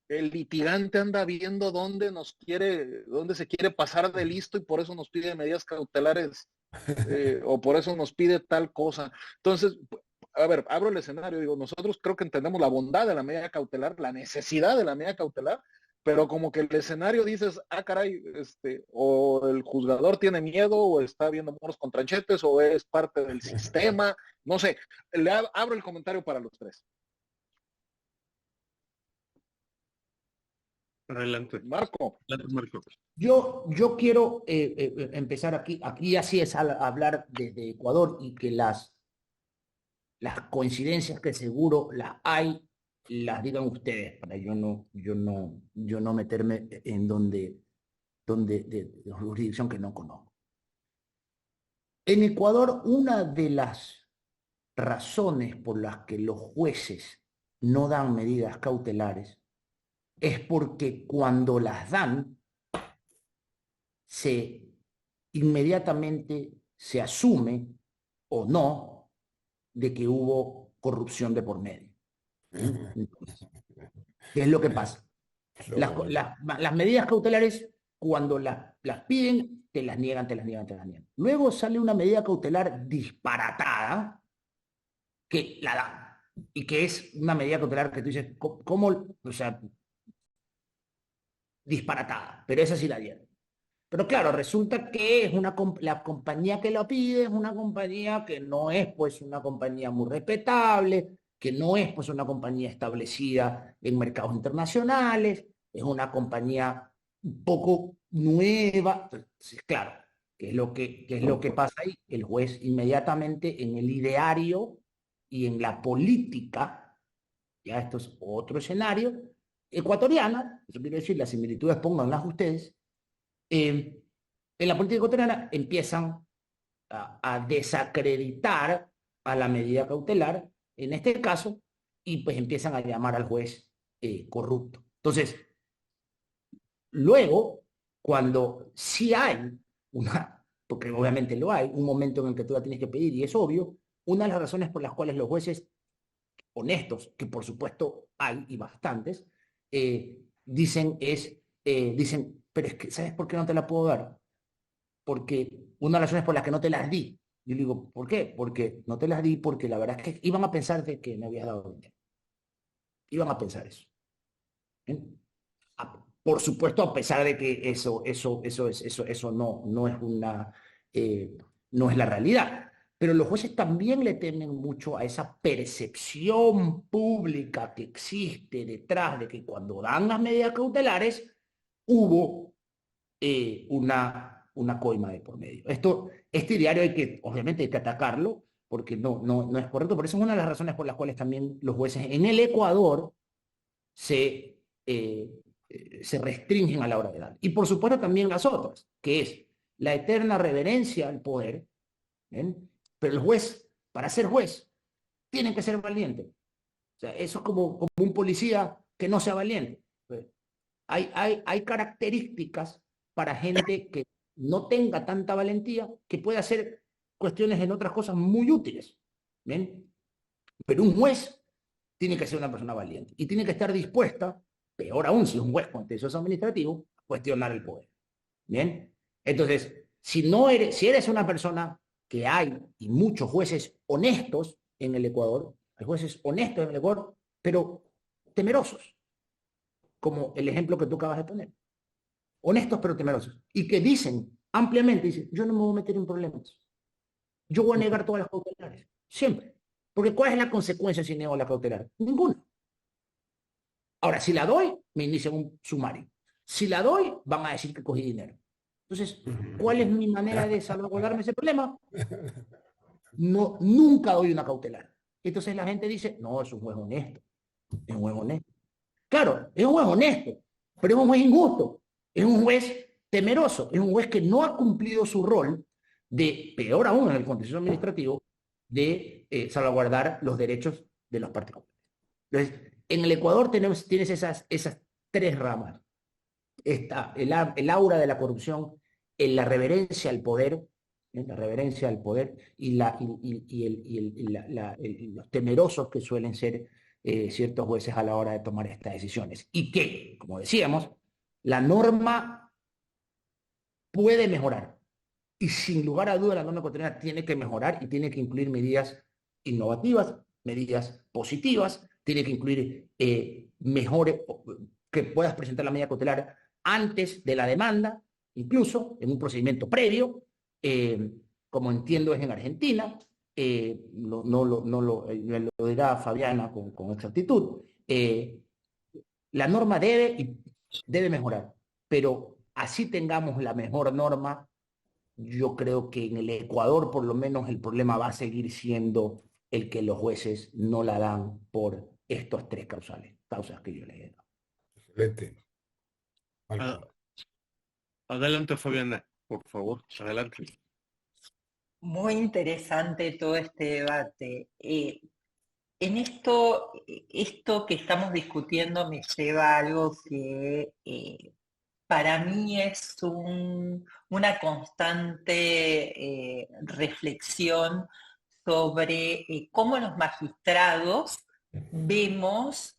El litigante anda viendo dónde se quiere pasar de listo y por eso nos pide medidas cautelares, o por eso nos pide tal cosa. Entonces, a ver, abro el escenario, digo, nosotros creo que entendemos la bondad de la medida cautelar, la necesidad de la medida cautelar, pero como que el escenario dices, ah, caray, o el juzgador tiene miedo, o está viendo monos con tranchetes, o es parte del sistema, no sé. Abro el comentario para los tres. Adelante. Marco. Adelante, Marco. Yo quiero empezar aquí así es hablar desde Ecuador y que las coincidencias que seguro las hay, las digan ustedes, para yo no meterme en de jurisdicción que no conozco. En Ecuador, una de las razones por las que los jueces no dan medidas cautelares es porque cuando las dan, inmediatamente se asume o no de que hubo corrupción de por medio. Entonces, ¿qué es lo que pasa? Las medidas cautelares, cuando las piden, te las niegan, te las niegan, te las niegan. Luego sale una medida cautelar disparatada que la dan. Y que es una medida cautelar que tú dices, ¿cómo? O sea, disparatada, pero esa sí la dieron. Pero claro, resulta que es la compañía que la pide es una compañía que no es pues una compañía muy respetable, que no es pues una compañía establecida en mercados internacionales, es una compañía un poco nueva. Entonces, claro, ¿qué es lo que pasa ahí? El juez inmediatamente en el ideario y en la política, ya esto es otro escenario, ecuatoriana, eso quiere decir, las similitudes pónganlas ustedes, en la política ecuatoriana empiezan a desacreditar a la medida cautelar, en este caso, y pues empiezan a llamar al juez corrupto. Entonces, luego, cuando sí hay una, porque obviamente lo hay, un momento en el que tú la tienes que pedir, y es obvio, una de las razones por las cuales los jueces honestos, que por supuesto hay y bastantes, dicen, pero es que, ¿sabes por qué no te la puedo dar? Porque una de las razones por las que no te las di, yo le digo, ¿por qué? Porque no te las di porque la verdad es que iban a pensar de que me habías dado dinero. Iban a pensar eso. ¿Bien? Por supuesto, a pesar de que eso no es no es la realidad. Pero los jueces también le temen mucho a esa percepción pública que existe detrás de que cuando dan las medidas cautelares hubo una coima de por medio. Este diario obviamente hay que atacarlo porque no es correcto. Por eso es una de las razones por las cuales también los jueces en el Ecuador se restringen a la hora de dar. Y por supuesto también las otras, que es la eterna reverencia al poder, ¿ven? Pero el juez, para ser juez, tiene que ser valiente. O sea, eso es como un policía que no sea valiente. Hay características para gente que no tenga tanta valentía, que puede hacer cuestiones en otras cosas muy útiles. ¿Ven? Pero un juez tiene que ser una persona valiente y tiene que estar dispuesta, peor aún si es un juez contencioso administrativo, a cuestionar el poder. ¿Bien? Entonces, si eres una persona que hay, y muchos jueces honestos en el Ecuador, hay jueces honestos en el Ecuador, pero temerosos, como el ejemplo que tú acabas de poner. Honestos pero temerosos. Y que dicen ampliamente, yo no me voy a meter en problemas. Yo voy a negar todas las cautelares. Siempre. Porque ¿cuál es la consecuencia si niego la cautelar? Ninguna. Ahora, si la doy, me inician un sumario. Si la doy, van a decir que cogí dinero. Entonces, ¿cuál es mi manera de salvaguardarme ese problema? No, nunca doy una cautelar. Entonces la gente dice, no, es un juez honesto. Es un juez honesto. Claro, es un juez honesto, pero es un juez injusto. Es un juez temeroso. Es un juez que no ha cumplido su rol de, peor aún en el contencioso administrativo, de salvaguardar los derechos de los particulares. Entonces, en el Ecuador tienes esas tres ramas. Está el aura de la corrupción, en la reverencia al poder, la reverencia al poder y los temerosos que suelen ser ciertos jueces a la hora de tomar estas decisiones. Y que, como decíamos, la norma puede mejorar. Y sin lugar a duda la norma ecuatoriana tiene que mejorar y tiene que incluir medidas innovativas, medidas positivas, tiene que incluir mejores, que puedas presentar la medida cautelar antes de la demanda, incluso en un procedimiento previo, como entiendo es en Argentina, lo dirá Fabiana con exactitud. La norma debe mejorar, pero así tengamos la mejor norma, yo creo que en el Ecuador por lo menos el problema va a seguir siendo el que los jueces no la dan por estos tres causas que yo les he dado. Excelente. Adelante, Fabiana, por favor, adelante. Muy interesante todo este debate. En esto que estamos discutiendo me lleva a algo que para mí es una constante reflexión sobre cómo los magistrados vemos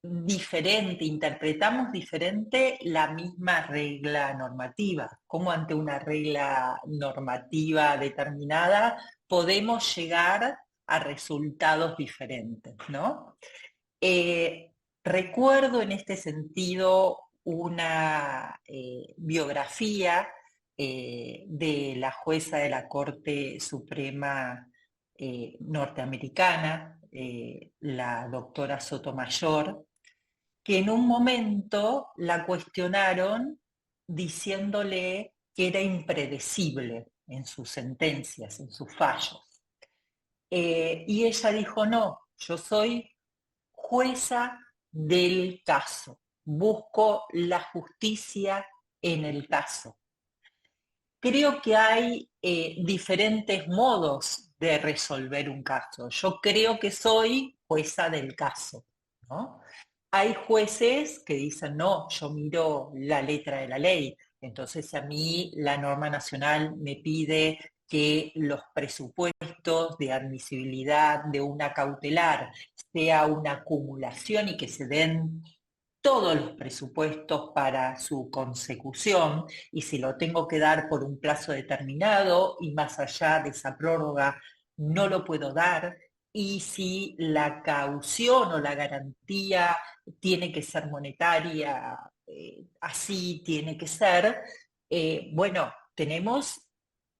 diferente, interpretamos diferente la misma regla normativa, cómo ante una regla normativa determinada podemos llegar a resultados diferentes, ¿no? Recuerdo en este sentido una biografía de la jueza de la Corte Suprema norteamericana, la doctora Sotomayor, que en un momento la cuestionaron diciéndole que era impredecible en sus sentencias, en sus fallos. Y ella dijo, no, yo soy jueza del caso, busco la justicia en el caso. Creo que hay diferentes modos de resolver un caso. Yo creo que soy jueza del caso, ¿no? Hay jueces que dicen, no, yo miro la letra de la ley. Entonces a mí la norma nacional me pide que los presupuestos de admisibilidad de una cautelar sea una acumulación y que se den todos los presupuestos para su consecución, y si lo tengo que dar por un plazo determinado y más allá de esa prórroga no lo puedo dar, y si la caución o la garantía tiene que ser monetaria, así tiene que ser, bueno, tenemos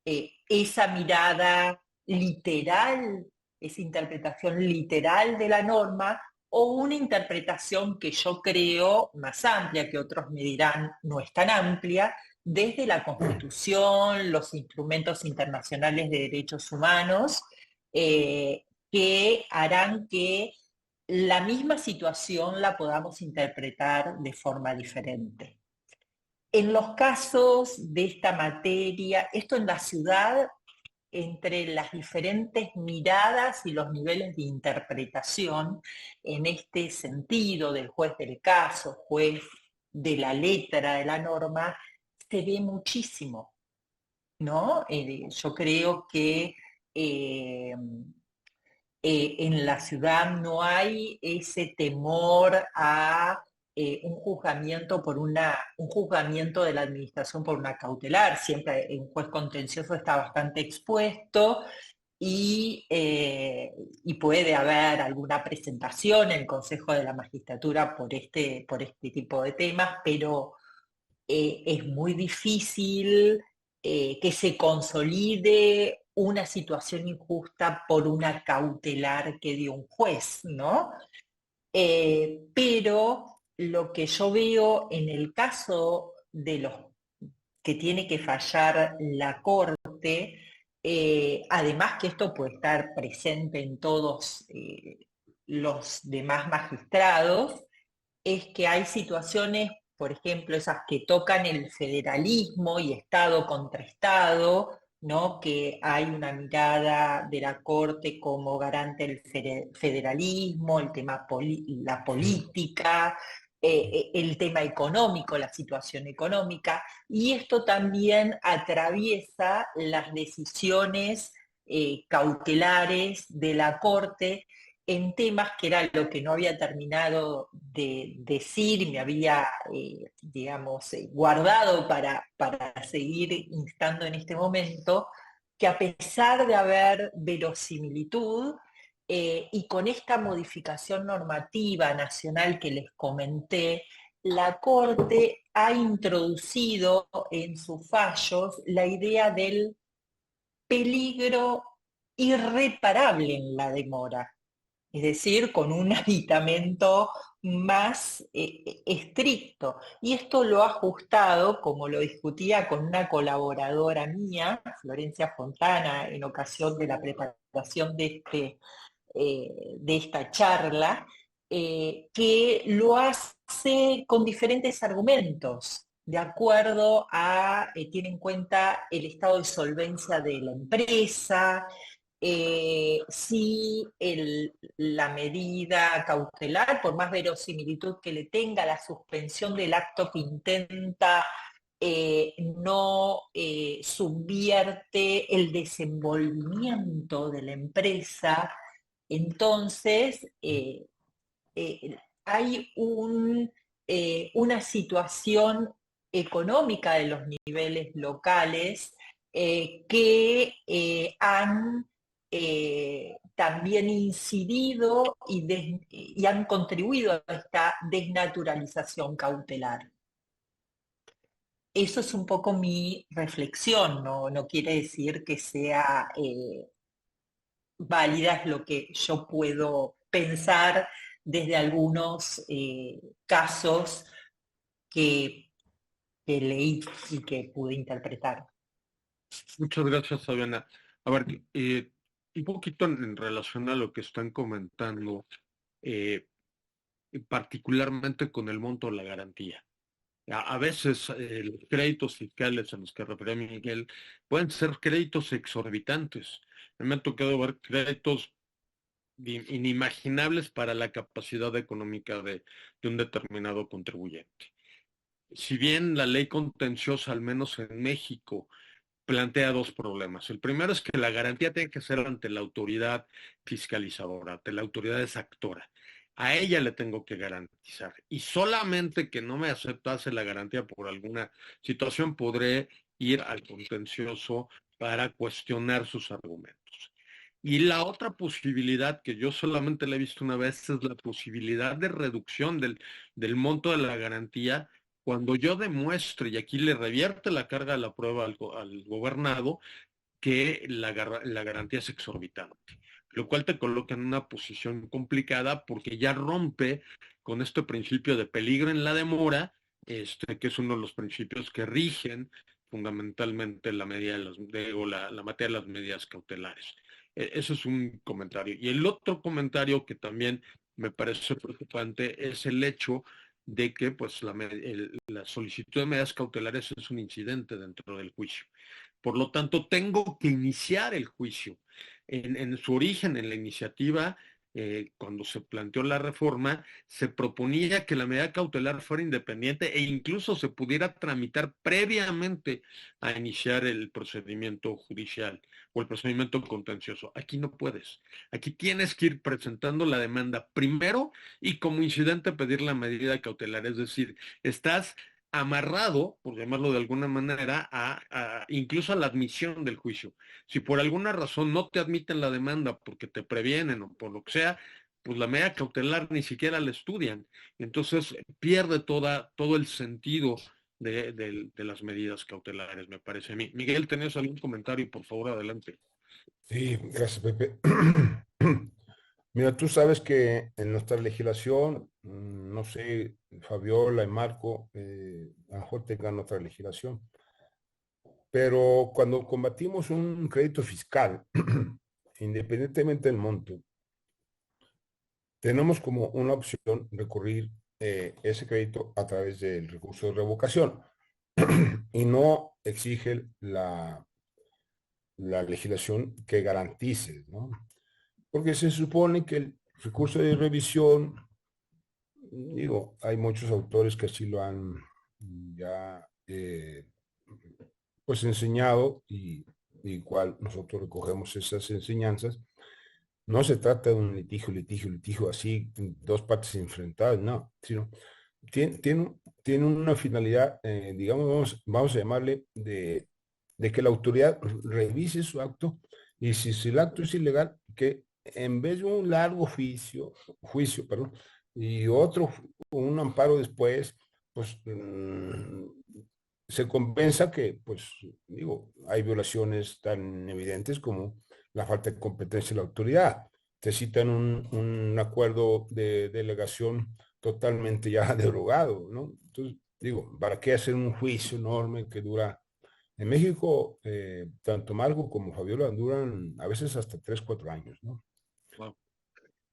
esa mirada literal, esa interpretación literal de la norma, o una interpretación que yo creo más amplia, que otros me dirán no es tan amplia, desde la Constitución, los instrumentos internacionales de derechos humanos, que harán que la misma situación la podamos interpretar de forma diferente. En los casos de esta materia, esto en la ciudad, entre las diferentes miradas y los niveles de interpretación, en este sentido del juez del caso, juez de la letra de la norma, se ve muchísimo, ¿no? Yo creo que en la ciudad no hay ese temor a un juzgamiento un juzgamiento de la administración por una cautelar. Siempre un juez contencioso está bastante expuesto y puede haber alguna presentación en el Consejo de la Magistratura por este tipo de temas, pero es muy difícil que se consolide una situación injusta por una cautelar que dio un juez, ¿no? Pero lo que yo veo en el caso de los que tiene que fallar la Corte, además que esto puede estar presente en todos los demás magistrados, es que hay situaciones, por ejemplo, esas que tocan el federalismo y Estado contra Estado, ¿no? Que hay una mirada de la Corte como garante del federalismo, el tema la política, el tema económico, la situación económica, y esto también atraviesa las decisiones cautelares de la Corte en temas que era lo que no había terminado de decir, me había, digamos, guardado para seguir instando en este momento, que a pesar de haber verosimilitud, y con esta modificación normativa nacional que les comenté, la Corte ha introducido en sus fallos la idea del peligro irreparable en la demora, es decir, con un aditamento más estricto. Y esto lo ha ajustado, como lo discutía con una colaboradora mía, Florencia Fontana, en ocasión de la preparación de esta charla, que lo hace con diferentes argumentos, de acuerdo a, tiene en cuenta el estado de solvencia de la empresa, si la medida cautelar, por más verosimilitud que le tenga, la suspensión del acto que intenta, no subvierte el desenvolvimiento de la empresa, entonces hay una situación económica de los niveles locales que han también incidido y han contribuido a esta desnaturalización cautelar. Eso es un poco mi reflexión, no quiere decir que sea válida, es lo que yo puedo pensar desde algunos casos que leí y que pude interpretar. Muchas gracias, Fabiana. A ver, un poquito en relación a lo que están comentando, eh, particularmente con el monto de la garantía. A veces los créditos fiscales a los que refería Miguel pueden ser créditos exorbitantes. Me ha tocado ver créditos inimaginables para la capacidad económica de un determinado contribuyente. Si bien la ley contenciosa, al menos en México, plantea dos problemas. El primero es que la garantía tiene que ser ante la autoridad fiscalizadora, ante la autoridad exactora. A ella le tengo que garantizar. Y solamente que no me aceptase la garantía por alguna situación, podré ir al contencioso para cuestionar sus argumentos. Y la otra posibilidad que yo solamente la he visto una vez es la posibilidad de reducción del monto de la garantía cuando yo demuestre, y aquí le revierte la carga de la prueba al gobernado, que la garantía es exorbitante, lo cual te coloca en una posición complicada porque ya rompe con este principio de peligro en la demora, que es uno de los principios que rigen fundamentalmente la medida o la materia de las medidas cautelares. Ese es un comentario. Y el otro comentario que también me parece preocupante es el hecho de que pues, la solicitud de medidas cautelares es un incidente dentro del juicio. Por lo tanto, tengo que iniciar el juicio. En su origen, en la iniciativa, cuando se planteó la reforma, se proponía que la medida cautelar fuera independiente e incluso se pudiera tramitar previamente a iniciar el procedimiento judicial o el procedimiento contencioso. Aquí no puedes. Aquí tienes que ir presentando la demanda primero y como incidente pedir la medida cautelar. Es decir, estás amarrado, por llamarlo de alguna manera, incluso a la admisión del juicio. Si por alguna razón no te admiten la demanda porque te previenen o por lo que sea, pues la medida cautelar ni siquiera la estudian. Entonces pierde todo el sentido de las medidas cautelares, me parece a mí. Miguel, ¿tenés algún comentario? Por favor, adelante. Sí, gracias, Pepe. Mira, tú sabes que en nuestra legislación, no sé, Fabiola y Marco, a lo mejor tengan otra legislación, pero cuando combatimos un crédito fiscal, independientemente del monto, tenemos como una opción recurrir ese crédito a través del recurso de revocación y no exige la legislación que garantice, ¿no? Porque se supone que el recurso de revisión, digo, hay muchos autores que así lo han ya pues enseñado y igual nosotros recogemos esas enseñanzas. No se trata de un litigio así, dos partes enfrentadas, no, sino tiene una finalidad, digamos, vamos a llamarle, de que la autoridad revise su acto y si el acto es ilegal, que en vez de un largo juicio, perdón, y otro, un amparo después, pues se compensa que, pues, digo, hay violaciones tan evidentes como la falta de competencia de la autoridad. Te citan un acuerdo de delegación totalmente ya derogado, ¿no? Entonces, digo, ¿para qué hacer un juicio enorme que dura? En México, tanto Marco como Fabiola duran a veces hasta 3, 4 años, ¿no? Wow.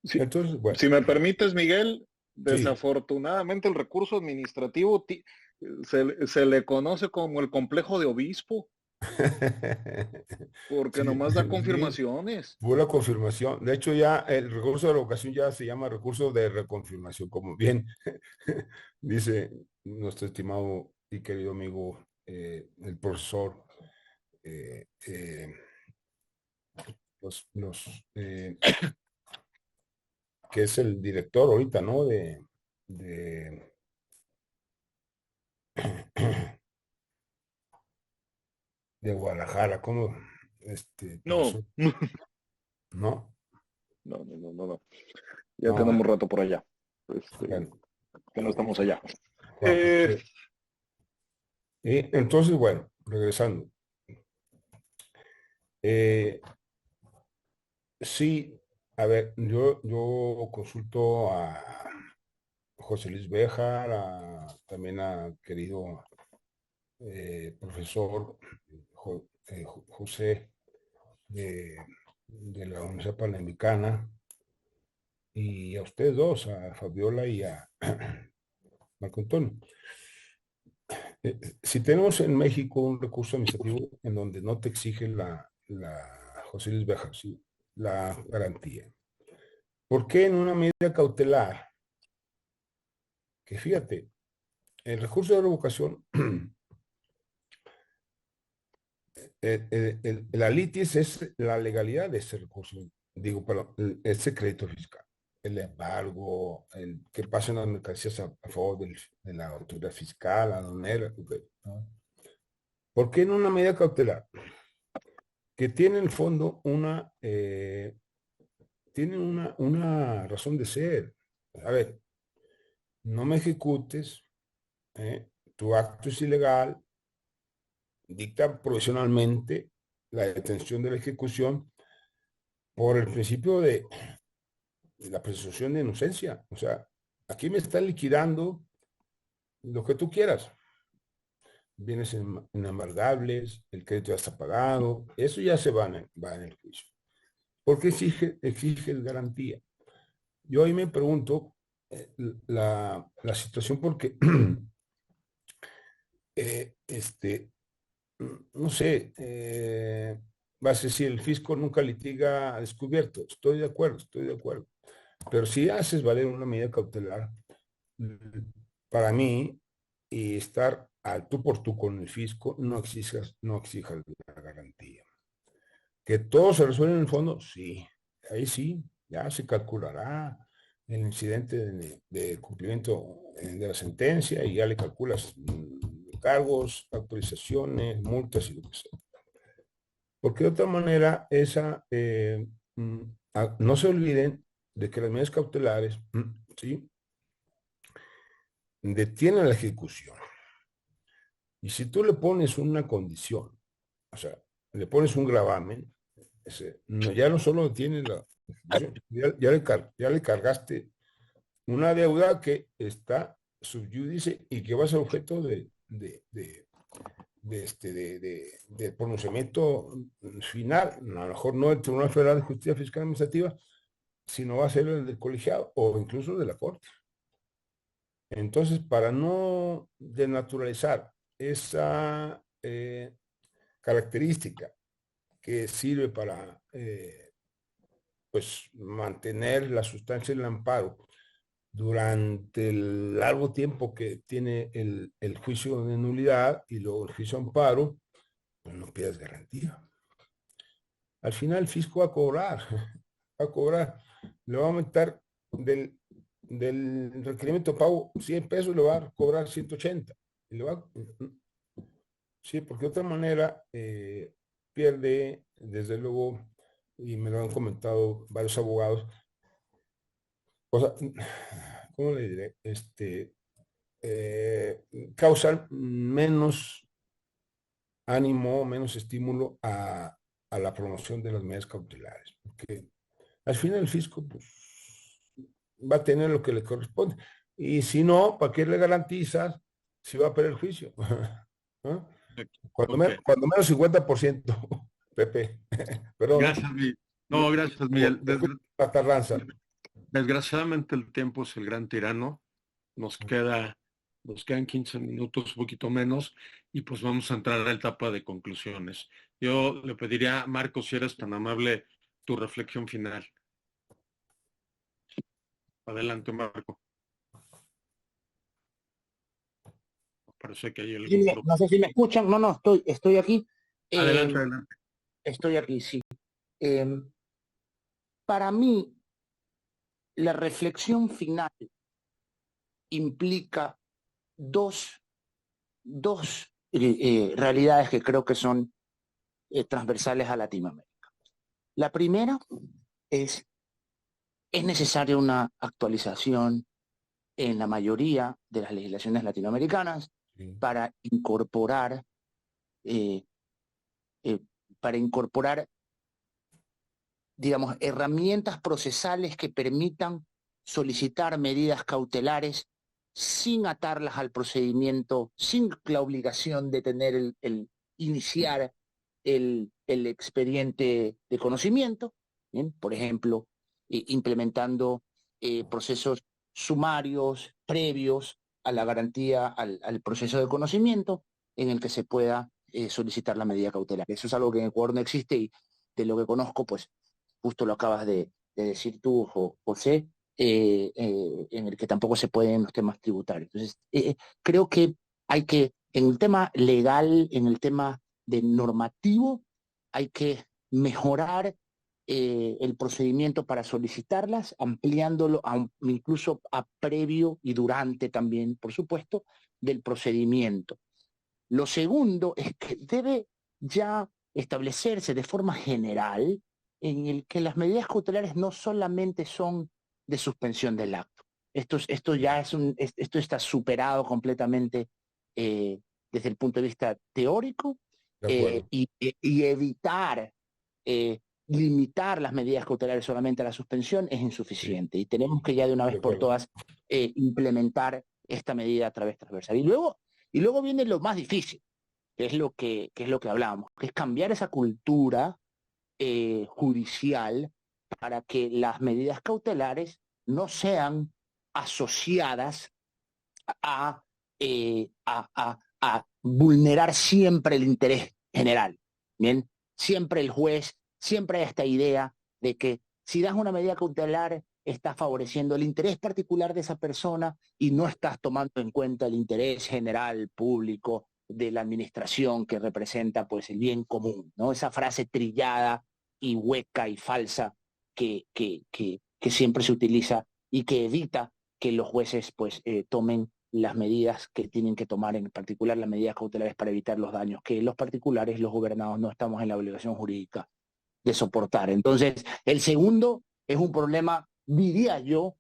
Si, Entonces, bueno, si me permites, Miguel, sí. desafortunadamente el recurso administrativo se le conoce como el complejo de obispo, porque Sí, nomás da sí, confirmaciones. pura confirmación. De hecho, ya el recurso de revocación ya se llama recurso de reconfirmación, como bien dice nuestro estimado y querido amigo, el profesor, eh, eh, los que es el director ahorita, ¿no? De, de Guadalajara, ¿cómo? No, Profesor, ¿no? no. Ya No, tenemos rato por allá. bueno, Que no estamos allá. no, Eh, y entonces, bueno, regresando. Eh, sí, a ver, yo consulto a José Luis Béjar, también a querido profesor José de, de la Universidad Panamericana, y a ustedes dos, a Fabiola y a Marco Antonio. Si tenemos en México un recurso administrativo en donde no te exige José Luis Béjar, ¿sí?, la garantía, ¿por qué en una medida cautelar, que fíjate, el recurso de revocación, la litis es la legalidad de ese recurso, digo, perdón, ese crédito fiscal, el embargo, el que pasen las mercancías a favor de la autoridad fiscal, aduanera, ¿no? ¿Por qué en una medida cautelar? Que tiene en el fondo tiene una razón de ser. A ver, no me ejecutes, tu acto es ilegal, dicta provisionalmente la detención de la ejecución por el principio de la presunción de inocencia. O sea, aquí me están liquidando lo que tú quieras. Bienes inembargables, el crédito ya está pagado, eso ya va en el juicio. ¿Por qué exige garantía? Yo ahí me pregunto la situación porque no sé, vas a decir, el fisco nunca litiga a descubierto. Estoy de acuerdo, estoy de acuerdo. Pero si haces valer una medida cautelar, para mí, y estar al tú por tú con el fisco, no exijas la garantía. Que todo se resuelve en el fondo, sí. Ahí sí, ya se calculará el incidente de cumplimiento de la sentencia y ya le calculas cargos, autorizaciones, multas y lo que sea. Porque de otra manera, no se olviden de que las medidas cautelares, ¿sí?, detienen la ejecución. Y si tú le pones una condición, o sea, le pones un gravamen, ya no solo detiene la ejecución, ya le cargaste una deuda que está subyúdice y que va a ser objeto de pronunciamiento final, a lo mejor no del Tribunal Federal de Justicia Fiscal Administrativa, sino va a ser el del colegiado o incluso de la Corte. Entonces, para no denaturalizar esa característica que sirve para pues mantener la sustancia del amparo durante el largo tiempo que tiene el juicio de nulidad y luego el juicio de amparo, pues no pidas garantía. Al final el fisco va a cobrar, le va a aumentar del requerimiento de pago 100 pesos, le va a cobrar 180. Y sí, porque de otra manera pierde, desde luego, y me lo han comentado varios abogados, o sea, ¿cómo le diré? Causar menos ánimo, menos estímulo a la promoción de las medidas cautelares. Porque al final el fisco pues, va a tener lo que le corresponde. Y si no, ¿para qué le garantizas si va a perder el juicio? ¿No? Cuando menos 50%, Pepe. Perdón. Gracias, Miguel. No, gracias, Miguel. La tardanza. Desgraciadamente el tiempo es el gran tirano. Nos quedan 15 minutos, un poquito menos, y pues vamos a entrar a la etapa de conclusiones. Yo le pediría a Marcos, si eres tan amable, tu reflexión final. Adelante, Marco. Parece que hay algún... No sé si me escuchan. No, estoy aquí. Adelante, adelante. Estoy aquí, sí. Para mí, la reflexión final implica dos realidades que creo que son transversales a Latinoamérica. La primera es necesaria una actualización en la mayoría de las legislaciones latinoamericanas para incorporar digamos, herramientas procesales que permitan solicitar medidas cautelares sin atarlas al procedimiento, sin la obligación de tener iniciar el expediente de conocimiento, ¿bien? Por ejemplo, implementando procesos sumarios previos a la garantía, al proceso de conocimiento en el que se pueda solicitar la medida cautelar. Eso es algo que en Ecuador no existe y de lo que conozco, pues justo lo acabas de decir tú, José, en el que tampoco se pueden los temas tributarios. Entonces, creo que hay que, en el tema legal, en el tema de normativo, hay que mejorar el procedimiento para solicitarlas, ampliándolo incluso a previo y durante también, por supuesto, del procedimiento. Lo segundo es que debe ya establecerse de forma general en el que las medidas cautelares no solamente son de suspensión del acto. Esto ya esto está superado completamente desde el punto de vista teórico y evitar limitar las medidas cautelares solamente a la suspensión es insuficiente. Sí. Y tenemos que ya de una vez por todas implementar esta medida a través transversal. Y luego viene lo más difícil, que es lo que hablábamos, que es cambiar esa cultura judicial para que las medidas cautelares no sean asociadas a vulnerar siempre el interés general. Bien, siempre el juez, siempre hay esta idea de que si das una medida cautelar estás favoreciendo el interés particular de esa persona y no estás tomando en cuenta el interés general público de la administración que representa pues el bien común, ¿no? Esa frase trillada y hueca y falsa que siempre se utiliza y que evita que los jueces pues tomen las medidas que tienen que tomar, en particular las medidas cautelares para evitar los daños que los particulares, los gobernados, no estamos en la obligación jurídica de soportar. Entonces, el segundo es un problema, diría yo,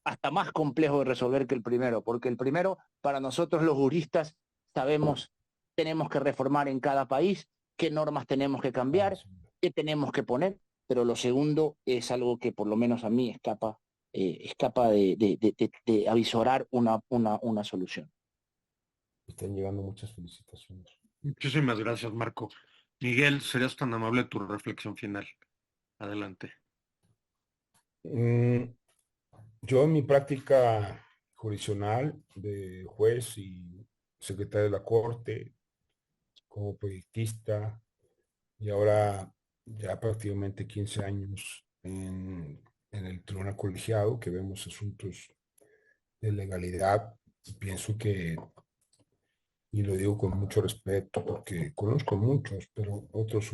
hasta más complejo de resolver que el primero, porque el primero, para nosotros los juristas, sabemos, tenemos que reformar en cada país, qué normas tenemos que cambiar, qué tenemos que poner, pero lo segundo es algo que por lo menos a mí escapa de avisorar una solución. Están llegando muchas felicitaciones. Muchísimas gracias, Marco. Miguel, serías tan amable tu reflexión final. Adelante. Yo en mi práctica jurisdiccional de juez y secretario de la Corte, como proyectista, y ahora ya prácticamente 15 años en el tribunal colegiado, que vemos asuntos de legalidad, pienso que, y lo digo con mucho respeto, porque conozco muchos, pero otros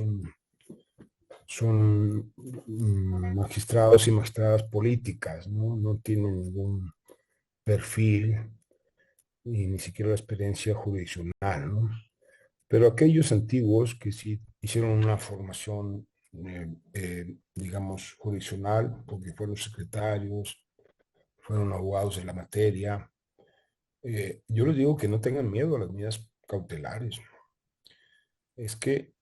son magistrados y magistradas políticas, ¿no? No tienen ningún perfil y ni siquiera la experiencia jurisdiccional, ¿no? Pero aquellos antiguos que sí hicieron una formación, digamos, jurisdiccional, porque fueron secretarios, fueron abogados de la materia, yo les digo que no tengan miedo a las medidas cautelares. Es que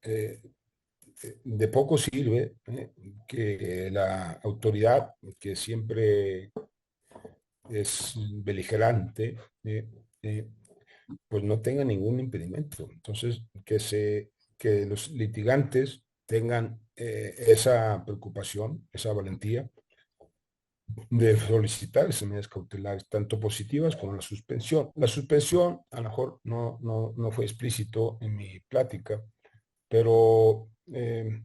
de poco sirve que la autoridad, que siempre es beligerante, pues no tenga ningún impedimento. Entonces, que los litigantes tengan esa preocupación, esa valentía de solicitar esas medidas cautelares, tanto positivas como la suspensión. La suspensión, a lo mejor no fue explícito en mi plática, pero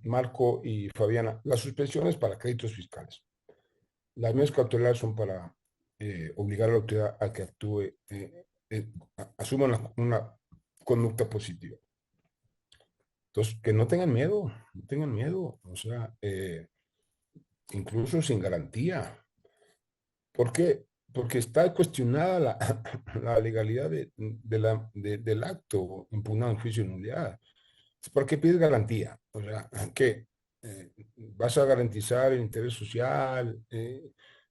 Marco y Fabiana, la suspensión es para créditos fiscales. Las medidas cautelares son para obligar a la autoridad a que actúe, asuma una conducta positiva. Entonces, que no tengan miedo, o sea, incluso sin garantía. ¿Por qué? Porque está cuestionada la legalidad del acto impugnado en juicio de nulidad. ¿Por qué pides garantía? O sea, ¿qué? ¿Vas a garantizar el interés social?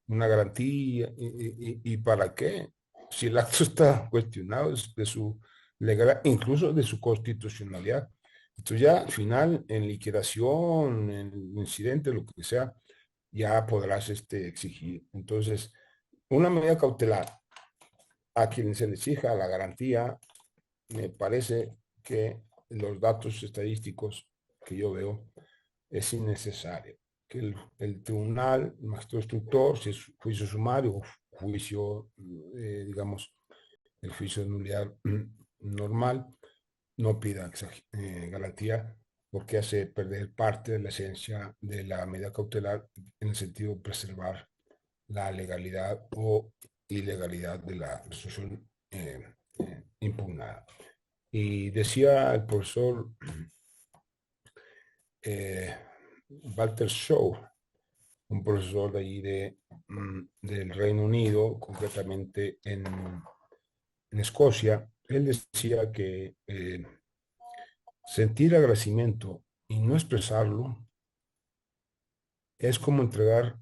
¿Una garantía? ¿Y para qué? Si el acto está cuestionado de su legalidad, incluso de su constitucionalidad. Entonces ya al final, en liquidación, en incidente, lo que sea, ya podrás exigir. Entonces, una medida cautelar a quien se le exija la garantía, me parece que los datos estadísticos que yo veo es innecesario que el tribunal, el magistrado instructor, si es juicio sumario o juicio, digamos, el juicio de nulidad normal, no pida garantía porque hace perder parte de la esencia de la medida cautelar en el sentido de preservar la legalidad o ilegalidad de la resolución impugnada. Y decía el profesor Walter Shaw, un profesor de allí del Reino Unido, concretamente en Escocia, él decía que sentir agradecimiento y no expresarlo es como entregar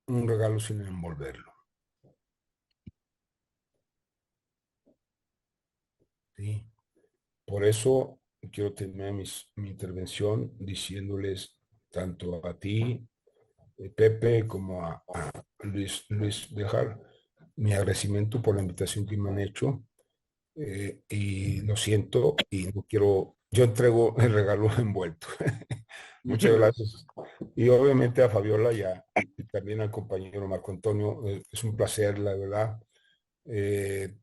un regalo sin envolverlo. ¿Sí? Por eso quiero terminar mi intervención diciéndoles tanto a ti, Pepe, como a Luis Dejar, mi agradecimiento por la invitación que me han hecho. Y lo siento y no quiero, yo entrego el regalo envuelto. Muchas gracias. Y obviamente a Fabiola y también al compañero Marco Antonio, es un placer, la verdad, eh,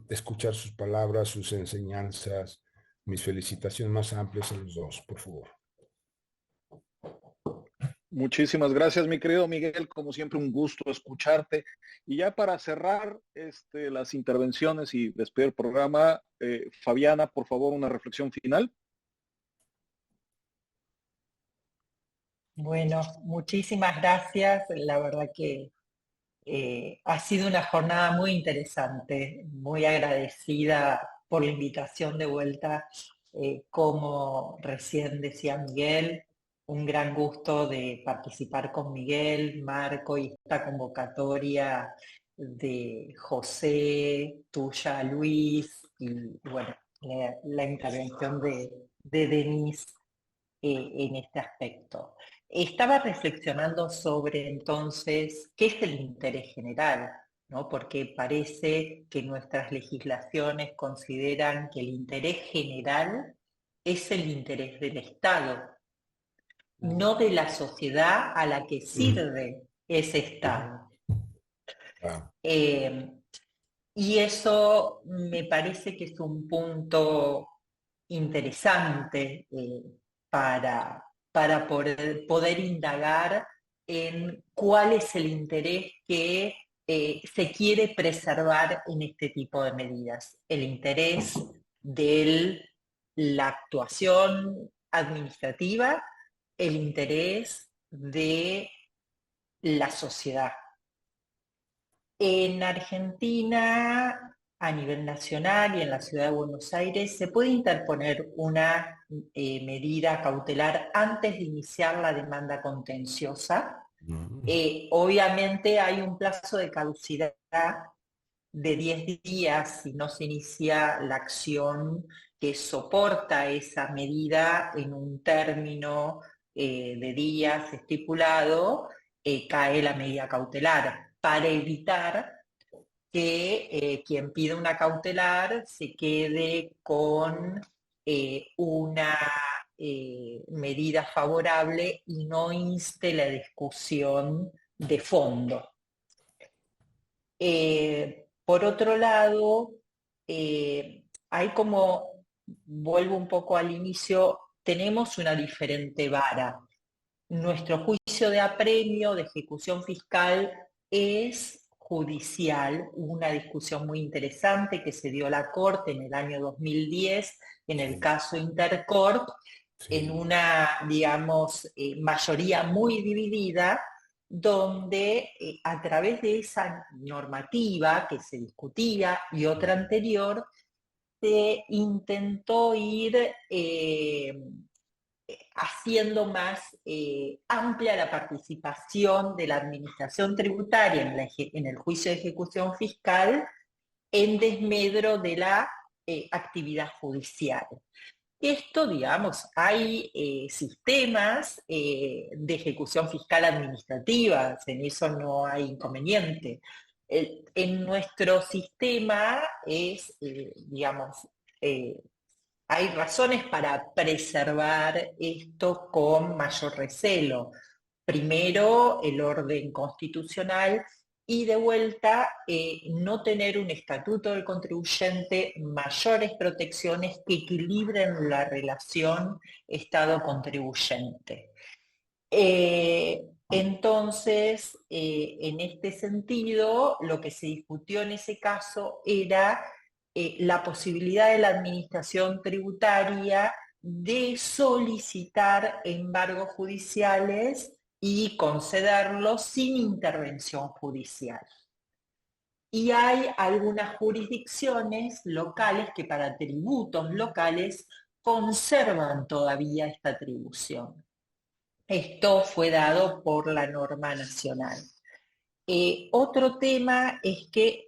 escuchar sus palabras, sus enseñanzas, mis felicitaciones más amplias a los dos, por favor. Muchísimas gracias, mi querido Miguel. Como siempre, un gusto escucharte. Y ya para cerrar las intervenciones y despedir el programa, Fabiana, por favor, una reflexión final. Bueno, muchísimas gracias. La verdad que ha sido una jornada muy interesante, muy agradecida por la invitación de vuelta. Como recién decía Miguel, un gran gusto de participar con Miguel, Marco y esta convocatoria de José, tuya, Luis, y bueno, la intervención de Denise en este aspecto. Estaba reflexionando sobre entonces qué es el interés general, ¿no? Porque parece que nuestras legislaciones consideran que el interés general es el interés del Estado, no de la sociedad a la que sirve ese Estado. Y eso me parece que es un punto interesante para poder indagar en cuál es el interés que se quiere preservar en este tipo de medidas. El interés de la actuación administrativa, el interés de la sociedad. En Argentina, a nivel nacional y en la ciudad de Buenos Aires, se puede interponer una medida cautelar antes de iniciar la demanda contenciosa. Obviamente hay un plazo de caducidad de 10 días si no se inicia la acción que soporta esa medida en un término de días estipulado, cae la medida cautelar, para evitar que quien pide una cautelar se quede con una medida favorable y no inste la discusión de fondo. Por otro lado, hay como, vuelvo un poco al inicio, tenemos una diferente vara. Nuestro juicio de apremio, de ejecución fiscal, es judicial. Hubo una discusión muy interesante que se dio a la Corte en el año 2010, en el caso Intercorp, en una, digamos, mayoría muy dividida, donde a través de esa normativa que se discutía y otra anterior, se intentó ir haciendo más amplia la participación de la administración tributaria en el juicio de ejecución fiscal en desmedro de la actividad judicial. Esto, digamos, hay sistemas de ejecución fiscal administrativa, en eso no hay inconveniente. En nuestro sistema es, digamos, hay razones para preservar esto con mayor recelo. Primero, el orden constitucional y de vuelta no tener un estatuto del contribuyente, mayores protecciones que equilibren la relación Estado-contribuyente. Entonces, en este sentido, lo que se discutió en ese caso era la posibilidad de la administración tributaria de solicitar embargos judiciales y concederlos sin intervención judicial. Y hay algunas jurisdicciones locales que para tributos locales conservan todavía esta atribución. Esto fue dado por la norma nacional. Otro tema es que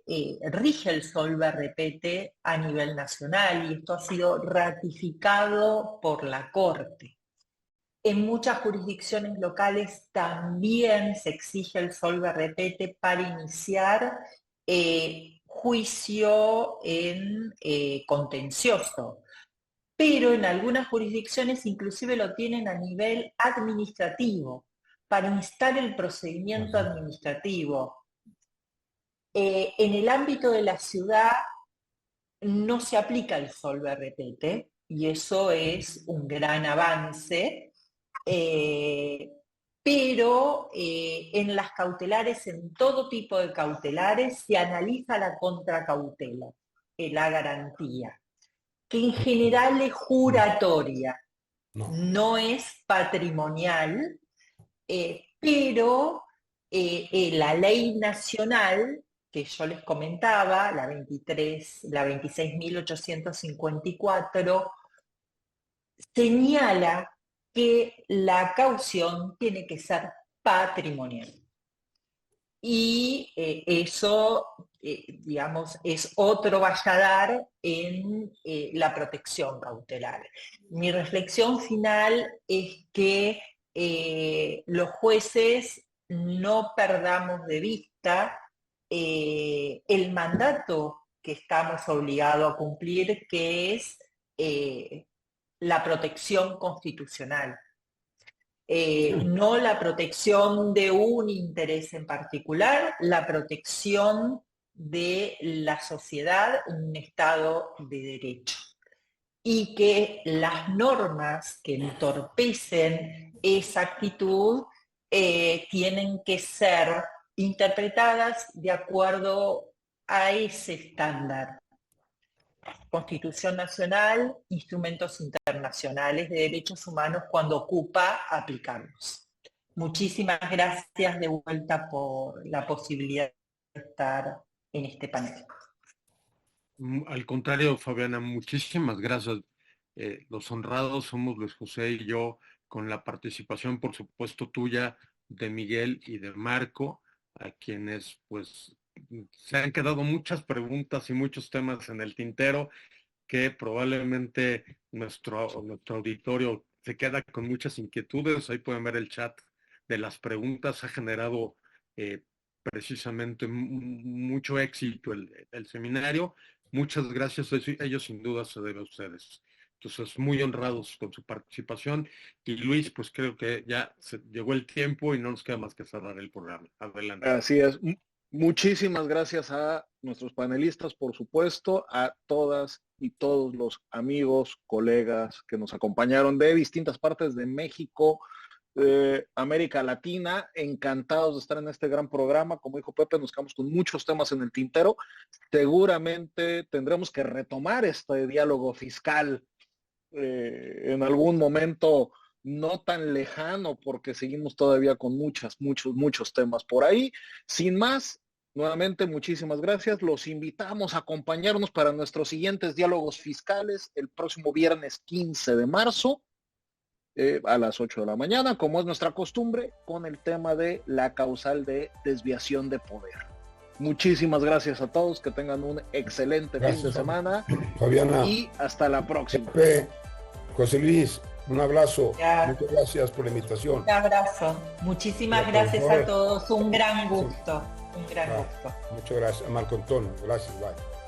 rige el Solver Repete a nivel nacional y esto ha sido ratificado por la Corte. En muchas jurisdicciones locales también se exige el Solver Repete para iniciar juicio en contencioso. Pero en algunas jurisdicciones inclusive lo tienen a nivel administrativo, para instar el procedimiento administrativo. En el ámbito de la ciudad no se aplica el Solver Repete, y eso es un gran avance, pero en las cautelares, en todo tipo de cautelares, se analiza la contracautela, la garantía, que en general es juratoria, no es patrimonial, pero la ley nacional que yo les comentaba, la 26.854, señala que la caución tiene que ser patrimonial. Y eso, digamos, es otro valladar en la protección cautelar. Mi reflexión final es que los jueces no perdamos de vista el mandato que estamos obligados a cumplir, que es la protección constitucional. No la protección de un interés en particular, la protección de la sociedad en un Estado de derecho. Y que las normas que entorpecen esa actitud tienen que ser interpretadas de acuerdo a ese estándar. Constitución Nacional, instrumentos internacionales de derechos humanos cuando ocupa aplicarlos. Muchísimas gracias de vuelta por la posibilidad de estar en este panel. Al contrario, Fabiana, muchísimas gracias. Los honrados somos Luis José y yo, con la participación, por supuesto, tuya, de Miguel y de Marco, a quienes pues se han quedado muchas preguntas y muchos temas en el tintero que probablemente nuestro auditorio se queda con muchas inquietudes. Ahí pueden ver el chat de las preguntas. Ha generado precisamente mucho éxito el seminario. Muchas gracias. Ellos sin duda se debe a ustedes. Entonces, muy honrados con su participación. Y Luis, pues creo que ya llegó el tiempo y no nos queda más que cerrar el programa. Adelante. Así es. Muchísimas gracias a nuestros panelistas, por supuesto, a todas y todos los amigos, colegas que nos acompañaron de distintas partes de México, América Latina. Encantados de estar en este gran programa. Como dijo Pepe, nos quedamos con muchos temas en el tintero. Seguramente tendremos que retomar este diálogo fiscal en algún momento no tan lejano, porque seguimos todavía con muchos temas por ahí. Sin más, nuevamente muchísimas gracias. Los invitamos a acompañarnos para nuestros siguientes diálogos fiscales el próximo viernes 15 de marzo a las 8 de la mañana, como es nuestra costumbre, con el tema de la causal de desviación de poder. Muchísimas gracias a todos, que tengan un excelente fin de semana, Fabiana, y hasta la próxima. Pepe, José Luis, un abrazo. Muchas gracias por la invitación. Un abrazo. Muchísimas gracias a todos. Un gran gusto. Un gran gusto. Muchas gracias. Marco Antonio, gracias. Bye.